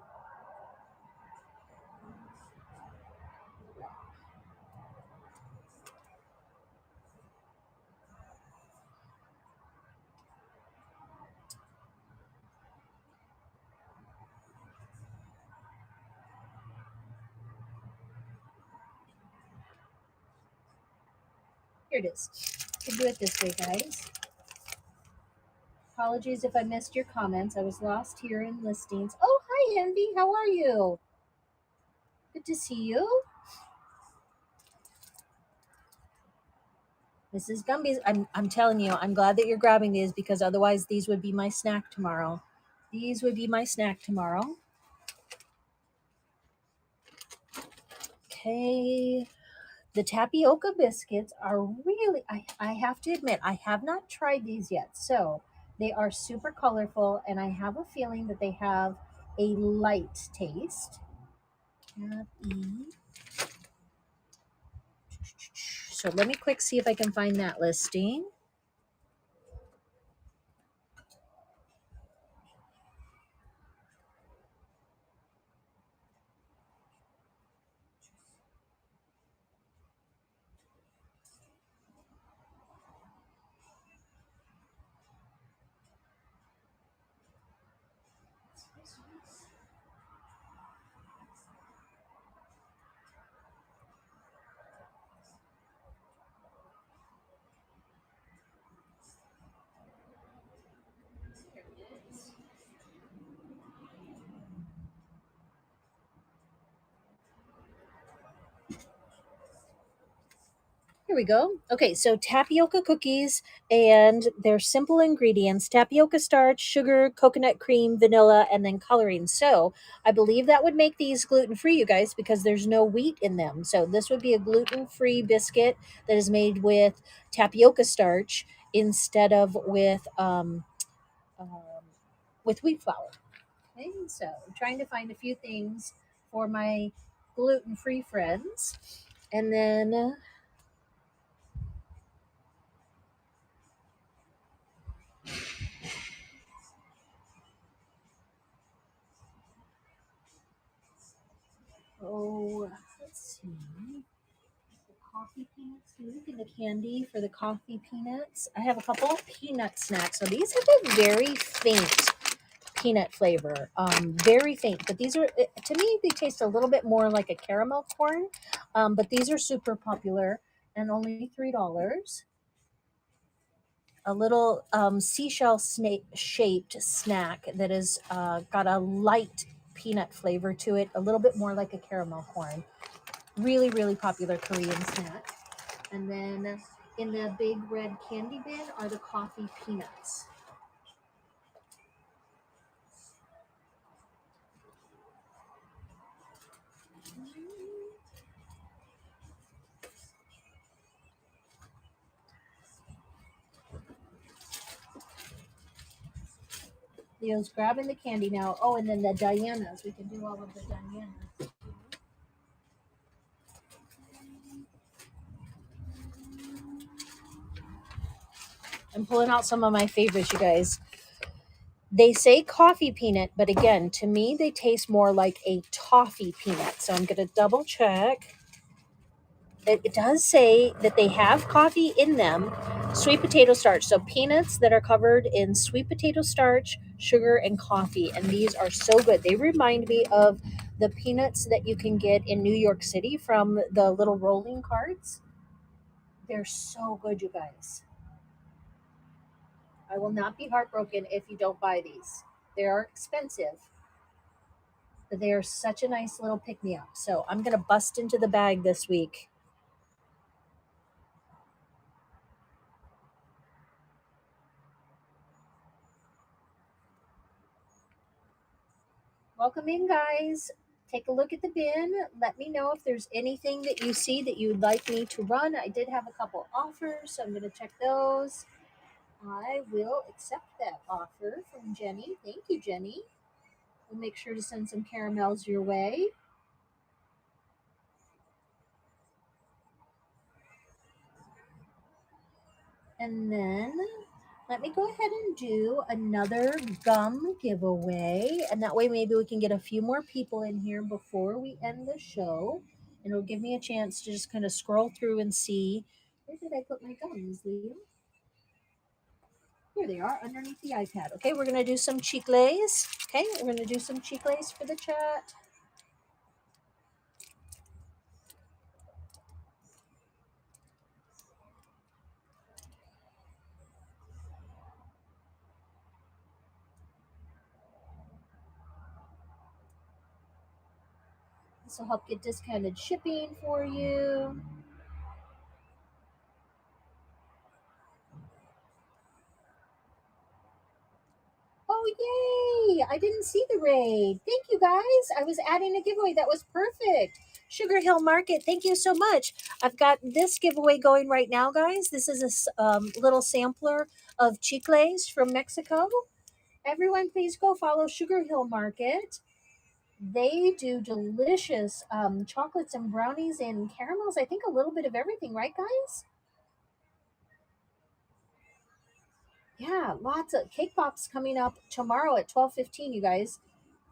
Here it is. You can do it this way, guys. Apologies if I missed your comments. I was lost here in listings. Oh, hi, Envy. How are you? Good to see you. Mrs. Gumby's, I'm telling you, I'm glad that you're grabbing these because otherwise these would be my snack tomorrow. These would be my snack tomorrow. Okay. The tapioca biscuits are really, I have to admit, I have not tried these yet. So they are super colorful, and I have a feeling that they have a light taste. So let me quick see if I can find that listing. Here we go. Okay, so tapioca cookies, and they're simple ingredients: tapioca starch, sugar, coconut cream, vanilla, and then coloring. So I believe that would make these gluten free, you guys, because there's no wheat in them. So this would be a gluten free biscuit that is made with tapioca starch instead of um, with wheat flour. Okay, so I'm trying to find a few things for my gluten-free friends. And then oh, let's see. The coffee peanuts. Can you look in the candy for the coffee peanuts? I have a couple of peanut snacks. So these have a very faint peanut flavor, very faint. But these are, to me, they taste a little bit more like a caramel corn. But these are super popular and only $3. A little seashell snake shaped snack that is got a light peanut flavor to it, a little bit more like a caramel corn. Really, really popular Korean snack. And then in the big red candy bin are the coffee peanuts. Leo's grabbing the candy now. Oh, and then the Dianas. We can do all of the Dianas. I'm pulling out some of my favorites, you guys. They say coffee peanut, but again, to me, they taste more like a toffee peanut. So I'm going to double check. It does say that they have coffee in them, sweet potato starch. So peanuts that are covered in sweet potato starch, sugar, and coffee. And these are so good. They remind me of the peanuts that you can get in New York City from the little rolling carts. They're so good, you guys. I will not be heartbroken if you don't buy these. They are expensive, but they are such a nice little pick me up. So I'm going to bust into the bag this week. Welcome in, guys. Take a look at the bin. Let me know if there's anything that you see that you'd like me to run. I did have a couple offers, so I'm going to check those. I will accept that offer from Jenny. Thank you, Jenny. We'll make sure to send some caramels your way. And then let me go ahead and do another gum giveaway. And that way, maybe we can get a few more people in here before we end the show. And it'll give me a chance to just kind of scroll through and see where did I put my gums, Leo? Here they are underneath the iPad. Okay, we're going to do some chicles. Okay, we're going to do some chicles for the chat. This will help get discounted shipping for you. Oh, yay! I didn't see the raid. Thank you, guys. I was adding a giveaway. That was perfect. Sugar Hill Market, thank you so much. I've got this giveaway going right now, guys. This is a little sampler of chicles from Mexico. Everyone, please go follow Sugar Hill Market. They do delicious chocolates and brownies and caramels. I think a little bit of everything, right, guys? Yeah, lots of cake pops coming up tomorrow at 12:15, you guys.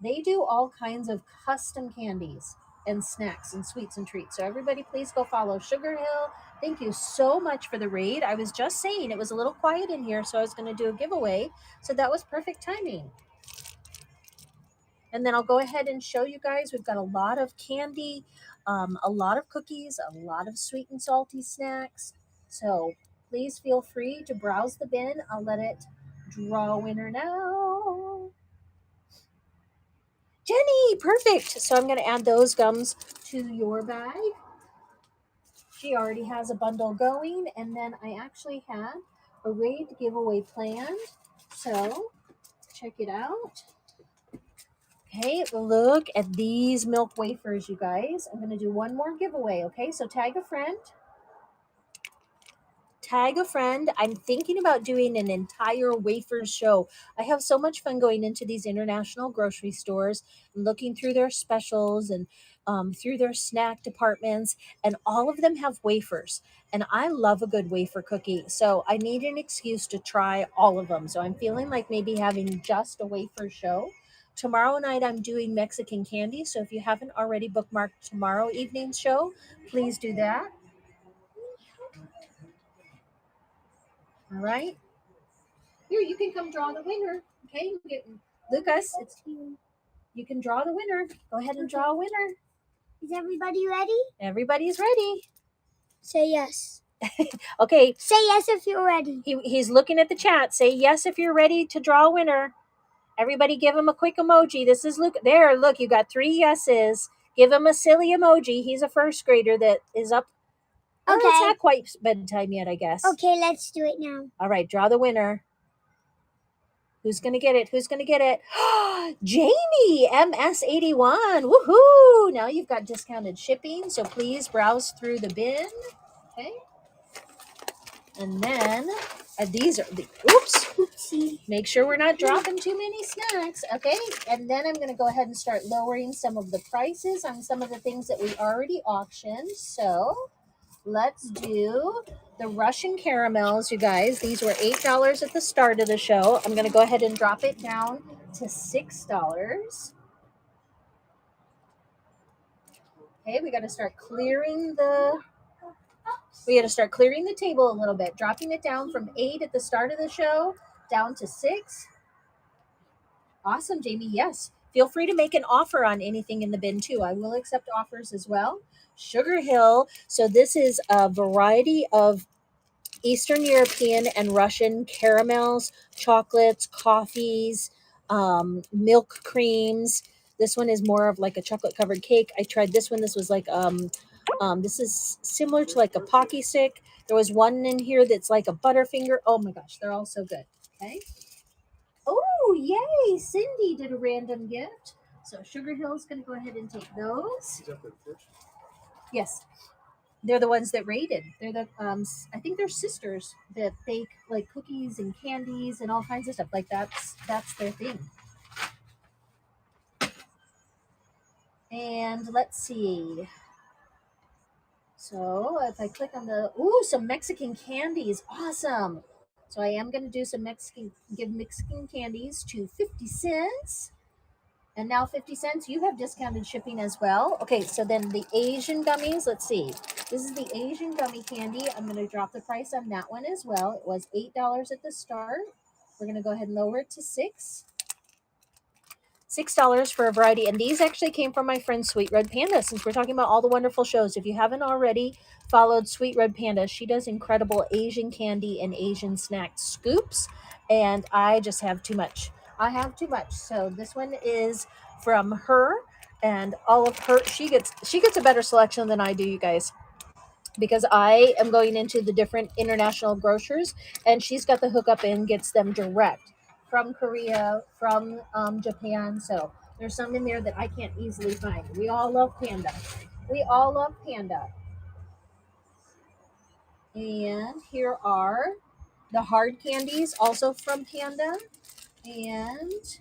They do all kinds of custom candies and snacks and sweets and treats. So everybody please go follow Sugar Hill. Thank you so much for the raid. I was just saying it was a little quiet in here, so I was going to do a giveaway. So that was perfect timing. And then I'll go ahead and show you guys. We've got a lot of candy, a lot of cookies, a lot of sweet and salty snacks. So please feel free to browse the bin. I'll let it draw a winner now. Jenny, perfect. So I'm going to add those gums to your bag. She already has a bundle going. And then I actually had a raid giveaway planned. So check it out. Okay, look at these milk wafers, you guys. I'm going to do one more giveaway, okay? So tag a friend. Tag a friend. I'm thinking about doing an entire wafer show. I have so much fun going into these international grocery stores and looking through their specials and through their snack departments, and all of them have wafers. And I love a good wafer cookie. So I need an excuse to try all of them. So I'm feeling like maybe having just a wafer show. Tomorrow night, I'm doing Mexican candy. So if you haven't already bookmarked tomorrow evening's show, please do that. All right. Here, you can come draw the winner. Okay. Lucas, you can draw the winner. Go ahead and draw a winner. Is everybody ready? Everybody's ready. Say yes. Okay. Say yes if you're ready. He's looking at the chat. Say yes if you're ready to draw a winner. Everybody give him a quick emoji. This is Luke. There, look, you got 3 yeses. Give him a silly emoji. He's a first grader that is up. Okay. Oh, it's not quite bedtime yet, I guess. Okay, let's do it now. All right, draw the winner. Who's going to get it? Who's going to get it? Jamie, MS81. Woohoo! Now you've got discounted shipping, so please browse through the bin. Okay. And then these are the oopsie. Make sure we're not dropping too many snacks. Okay. And then I'm going to go ahead and start lowering some of the prices on some of the things that we already auctioned. So let's do the Russian caramels, you guys. These were $8 at the start of the show. I'm going to go ahead and drop it down to $6. Okay, we got to start clearing the table a little bit, dropping it down from 8 at the start of the show down to 6. Awesome, Jamie. Yes. Feel free to make an offer on anything in the bin too. I will accept offers as well. Sugar Hill. So this is a variety of Eastern European and Russian caramels, chocolates, coffees, milk creams. This one is more of like a chocolate covered cake. I tried this one. This was like this is similar to like a Pocky stick. There was one in here that's like a Butterfinger. Oh my gosh, they're all so good. Okay. Oh, yay! Cindy did a random gift. So Sugar Hill's going to go ahead and take those. Yes. They're the ones that rated. They're the I think they're sisters that bake like cookies and candies and all kinds of stuff. Like that's their thing. And let's see. So if I click on some Mexican candies, awesome. So I am going to do some give Mexican candies to 50 cents. And now 50 cents, you have discounted shipping as well. Okay, so then the Asian gummies, let's see. This is the Asian gummy candy. I'm going to drop the price on that one as well. It was $8 at the start. We're going to go ahead and lower it to $6. $6 for a variety. And these actually came from my friend Sweet Red Panda, since we're talking about all the wonderful shows. If you haven't already followed Sweet Red Panda, she does incredible Asian candy and Asian snack scoops. And I just have too much. I have too much. So this one is from her, and all of her, she gets a better selection than I do, you guys, because I am going into the different international grocers, and she's got the hookup and gets them direct from Korea, from Japan. So there's some in there that I can't easily find. We all love Panda. We all love Panda. And here are the hard candies, also from Panda. And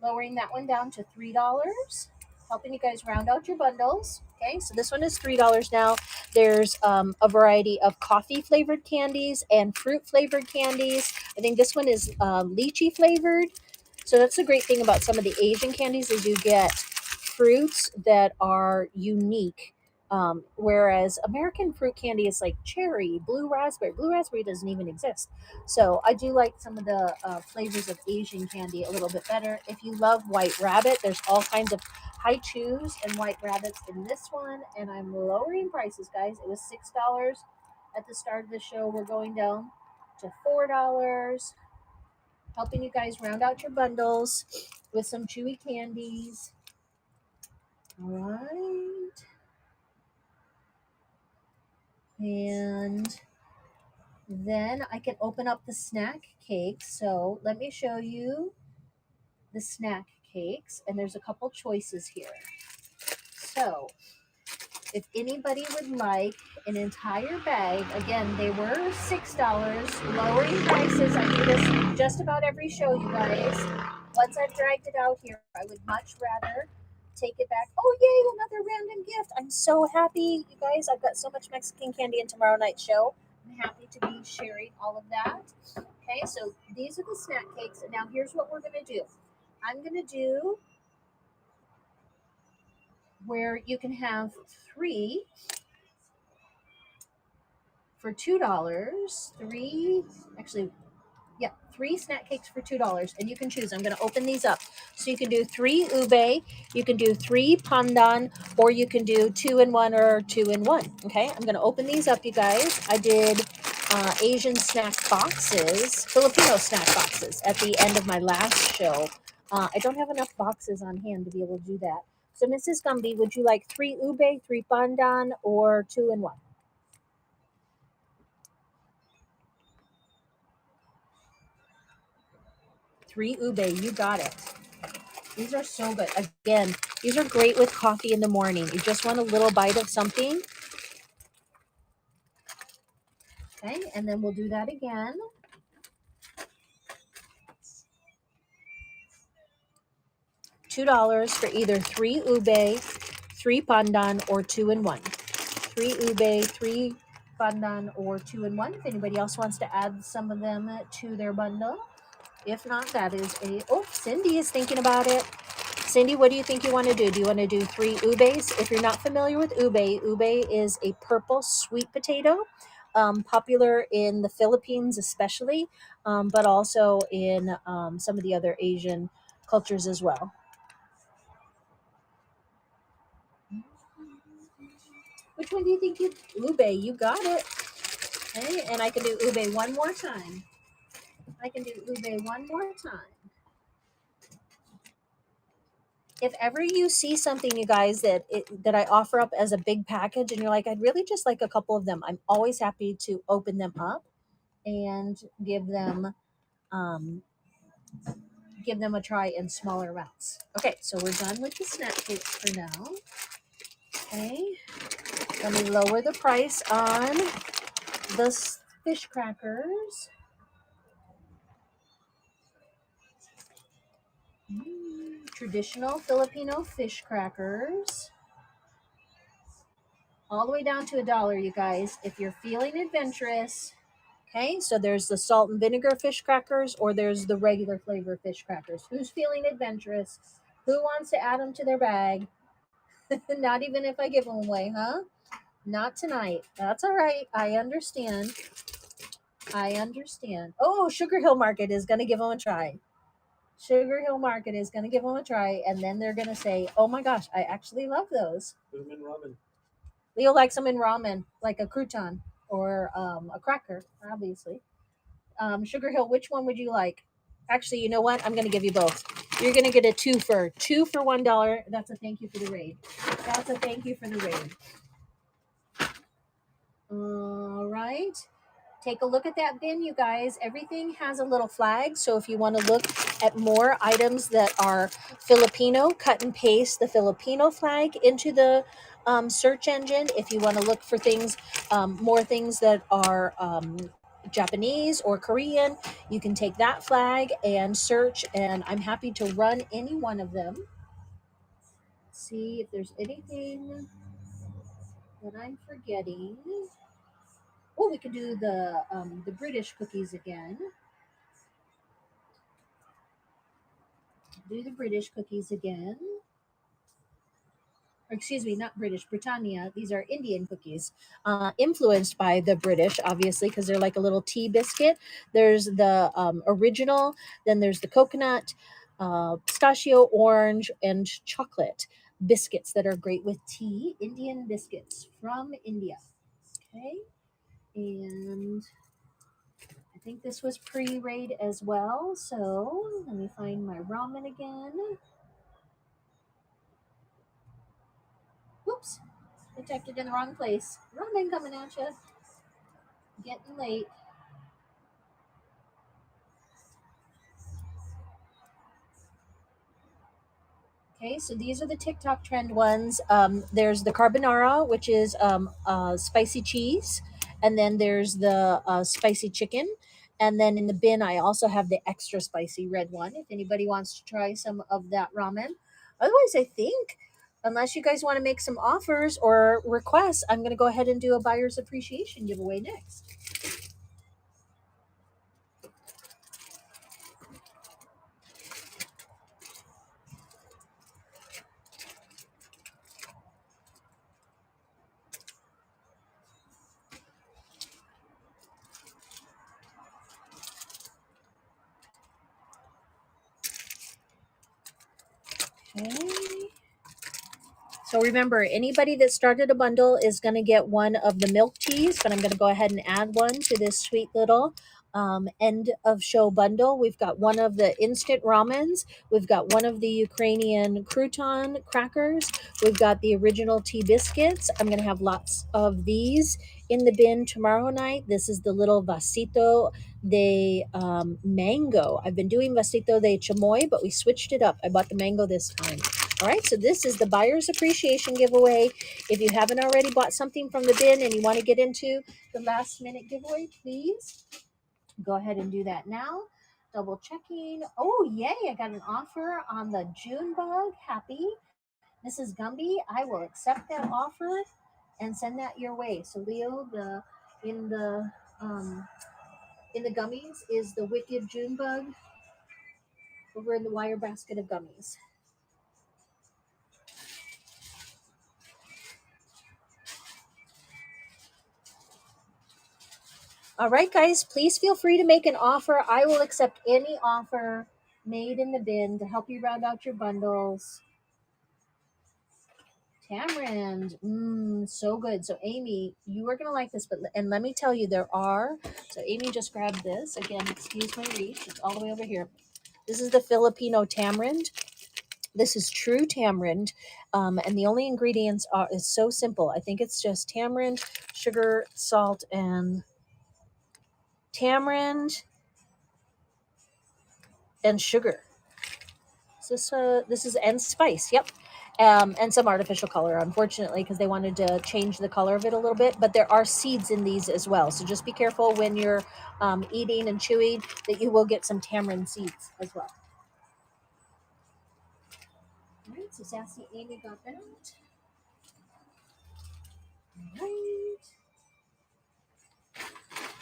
lowering that one down to $3, helping you guys round out your bundles. Okay, so this one is $3 now. There's a variety of coffee flavored candies and fruit flavored candies. I think this one is lychee flavored. So that's the great thing about some of the Asian candies is you get fruits that are unique. Whereas American fruit candy is like cherry, blue raspberry. Blue raspberry doesn't even exist. So I do like some of the flavors of Asian candy a little bit better. If you love white rabbit, there's all kinds of high chews and white rabbits in this one. And I'm lowering prices, guys. It was $6 at the start of the show. We're going down to $4. Helping you guys round out your bundles with some chewy candies. All right. And then I can open up the snack cakes. So let me show you the snack cakes. And there's a couple choices here. So if anybody would like an entire bag, again, they were $6, lowering prices. I do this just about every show, you guys. Once I've dragged it out here, I would much rather take it back. Oh, yay, another random gift. I'm so happy. You guys, I've got so much Mexican candy in tomorrow night's show. I'm happy to be sharing all of that. Okay, so these are the snack cakes. And now here's what we're going to do. I'm going to do where you can have three for $2. Three, actually, yeah, three snack cakes for $2, and you can choose. I'm going to open these up, so you can do three ube, you can do three pandan, or you can do two in one or two in one. Okay, I'm going to open these up, you guys. I did Asian snack boxes, Filipino snack boxes at the end of my last show. I don't have enough boxes on hand to be able to do that. So, Mrs. Gumby, would you like three ube, three pandan, or two in one? Three ube, you got it. These are so good. Again, these are great with coffee in the morning. You just want a little bite of something. Okay, and then we'll do that again. $2 for either three ube, three pandan, or two in one. Three ube, three pandan, or two in one. If anybody else wants to add some of them to their bundle. If not, that is a. Oh, Cindy is thinking about it. Cindy, what do you think you want to do? Do you want to do three ubes? If you're not familiar with ube is a purple sweet potato, popular in the Philippines especially, but also in some of the other Asian cultures as well. Which one do you think you ube? You got it. Okay, and I can do ube one more time. I can do ube one more time. If ever you see something, you guys, that I offer up as a big package, and you're like, I'd really just like a couple of them, I'm always happy to open them up and um, give them a try in smaller amounts. Okay, so we're done with the snack cakes for now. Okay, let me lower the price on the fish crackers. Traditional Filipino fish crackers. All the way down to $1, you guys. If you're feeling adventurous, okay, so there's the salt and vinegar fish crackers, or there's the regular flavor fish crackers. Who's feeling adventurous? Who wants to add them to their bag? Not even if I give them away, huh? Not tonight. That's all right. I understand. I understand. Oh, Sugar Hill Market is going to give them a try. Sugar Hill Market is going to give them a try, and then they're going to say, oh my gosh, I actually love those. Put them in ramen. Leo likes them in ramen, like a crouton or a cracker, obviously. Sugar Hill, which one would you like? Actually, you know what? I'm going to give you both. You're going to get a two for $1. That's a thank you for the raid. That's a thank you for the raid. All right. Take a look at that bin, you guys. Everything has a little flag. So if you want to look at more items that are Filipino, cut and paste the Filipino flag into the search engine. If you want to look for things, more things that are Japanese or Korean, you can take that flag and search. And I'm happy to run any one of them. See if there's anything that I'm forgetting. Oh, we can do the British cookies again. Do the British cookies again. Or excuse me, not British, Britannia. These are Indian cookies, influenced by the British, obviously, because they're like a little tea biscuit. There's the original, then there's the coconut, pistachio, orange, and chocolate biscuits that are great with tea. Indian biscuits from India. Okay, and I think this was pre-raid as well. So let me find my ramen again. Whoops, detected in the wrong place. Ramen coming at you. Getting late. Okay, so these are the TikTok trend ones. There's the carbonara, which is spicy cheese, and then there's the spicy chicken. And then in the bin, I also have the extra spicy red one. If anybody wants to try some of that ramen, Otherwise, I think, unless you guys want to make some offers or requests, I'm going to go ahead and do a buyer's appreciation giveaway next. Okay. So remember, anybody that started a bundle is going to get one of the milk teas, but I'm going to go ahead and add one to this sweet little end of show bundle. We've got one of the instant ramens. We've got one of the Ukrainian crouton crackers. We've got the original tea biscuits. I'm going to have lots of these in the bin tomorrow night. This is the little vasito de mango. I've been doing vasito de chamoy, but we switched it up. I bought the mango this time. All right, so this is the buyer's appreciation giveaway. If you haven't already bought something from the bin and you want to get into the last minute giveaway, please go ahead and do that now. Double checking. Oh, yay, I got an offer on the June bug. Happy. Mrs. Gumby, I will accept that offer and send that your way. So Leo, in the um, in the gummies is the Wicked June bug over in the wire basket of gummies. All right, guys, please feel free to make an offer. I will accept any offer made in the bin to help you round out your bundles. Tamarind, so good. So Amy, you are gonna like this, and let me tell you, there are. So Amy just grabbed this again. Excuse my reach; it's all the way over here. This is the Filipino tamarind. This is true tamarind, and the only ingredients is so simple. I think it's just tamarind, sugar, salt, and tamarind and sugar. This is and spice. Yep. And some artificial color, unfortunately, because they wanted to change the color of it a little bit. But there are seeds in these as well, so just be careful when you're eating and chewing that you will get some tamarind seeds as well. All right, so Sassy Amy got that. All right.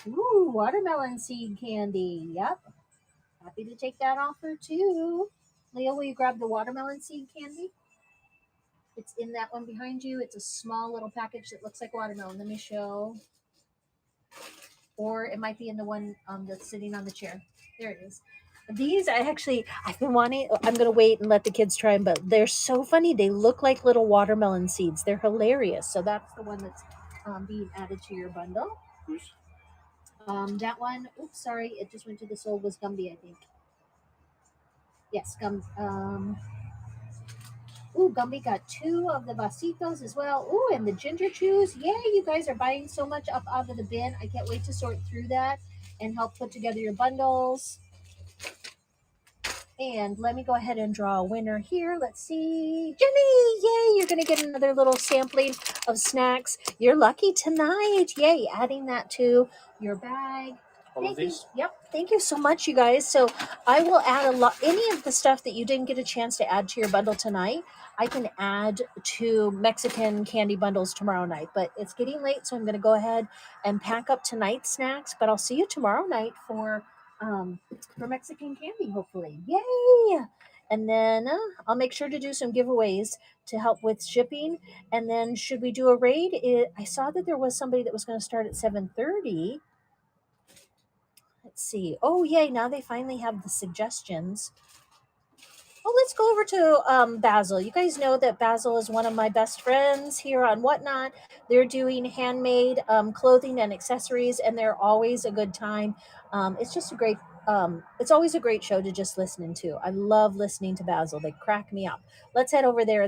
Ooh, watermelon seed candy. Yep. Happy to take that offer too. Leo, will you grab the watermelon seed candy? It's in that one behind you. It's a small little package that looks like watermelon. Let me show. Or it might be in the one that's sitting on the chair. There it is. These I've been wanting. I'm gonna wait and let the kids try them, but they're so funny. They look like little watermelon seeds. They're hilarious. So that's the one that's being added to your bundle. That one. Oops, sorry. It just went to the soul. Was Gumby, I think. Yes, Gum. Ooh, Gumby got two of the vasitos as well. Ooh, and the ginger chews. Yay, you guys are buying so much up out of the bin. I can't wait to sort through that and help put together your bundles. And let me go ahead and draw a winner here. Let's see. Jenny, yay, you're going to get another little sampling of snacks. You're lucky tonight. Yay, adding that to your bag. All of these? Yep. Thank you so much, you guys. So I will add any of the stuff that you didn't get a chance to add to your bundle tonight. I can add to Mexican candy bundles tomorrow night, but it's getting late, so I'm going to go ahead and pack up tonight's snacks. But I'll see you tomorrow night for Mexican candy, hopefully. Yay! And then I'll make sure to do some giveaways to help with shipping. And then should we do a raid? I saw that there was somebody that was going to start at 7:30. Let's see. Oh, yay. Now they finally have the suggestions. Oh, let's go over to Basil. You guys know that Basil is one of my best friends here on Whatnot. They're doing handmade clothing and accessories, and they're always a good time. It's just a great, it's always a great show to just listen to. I love listening to Basil. They crack me up. Let's head over there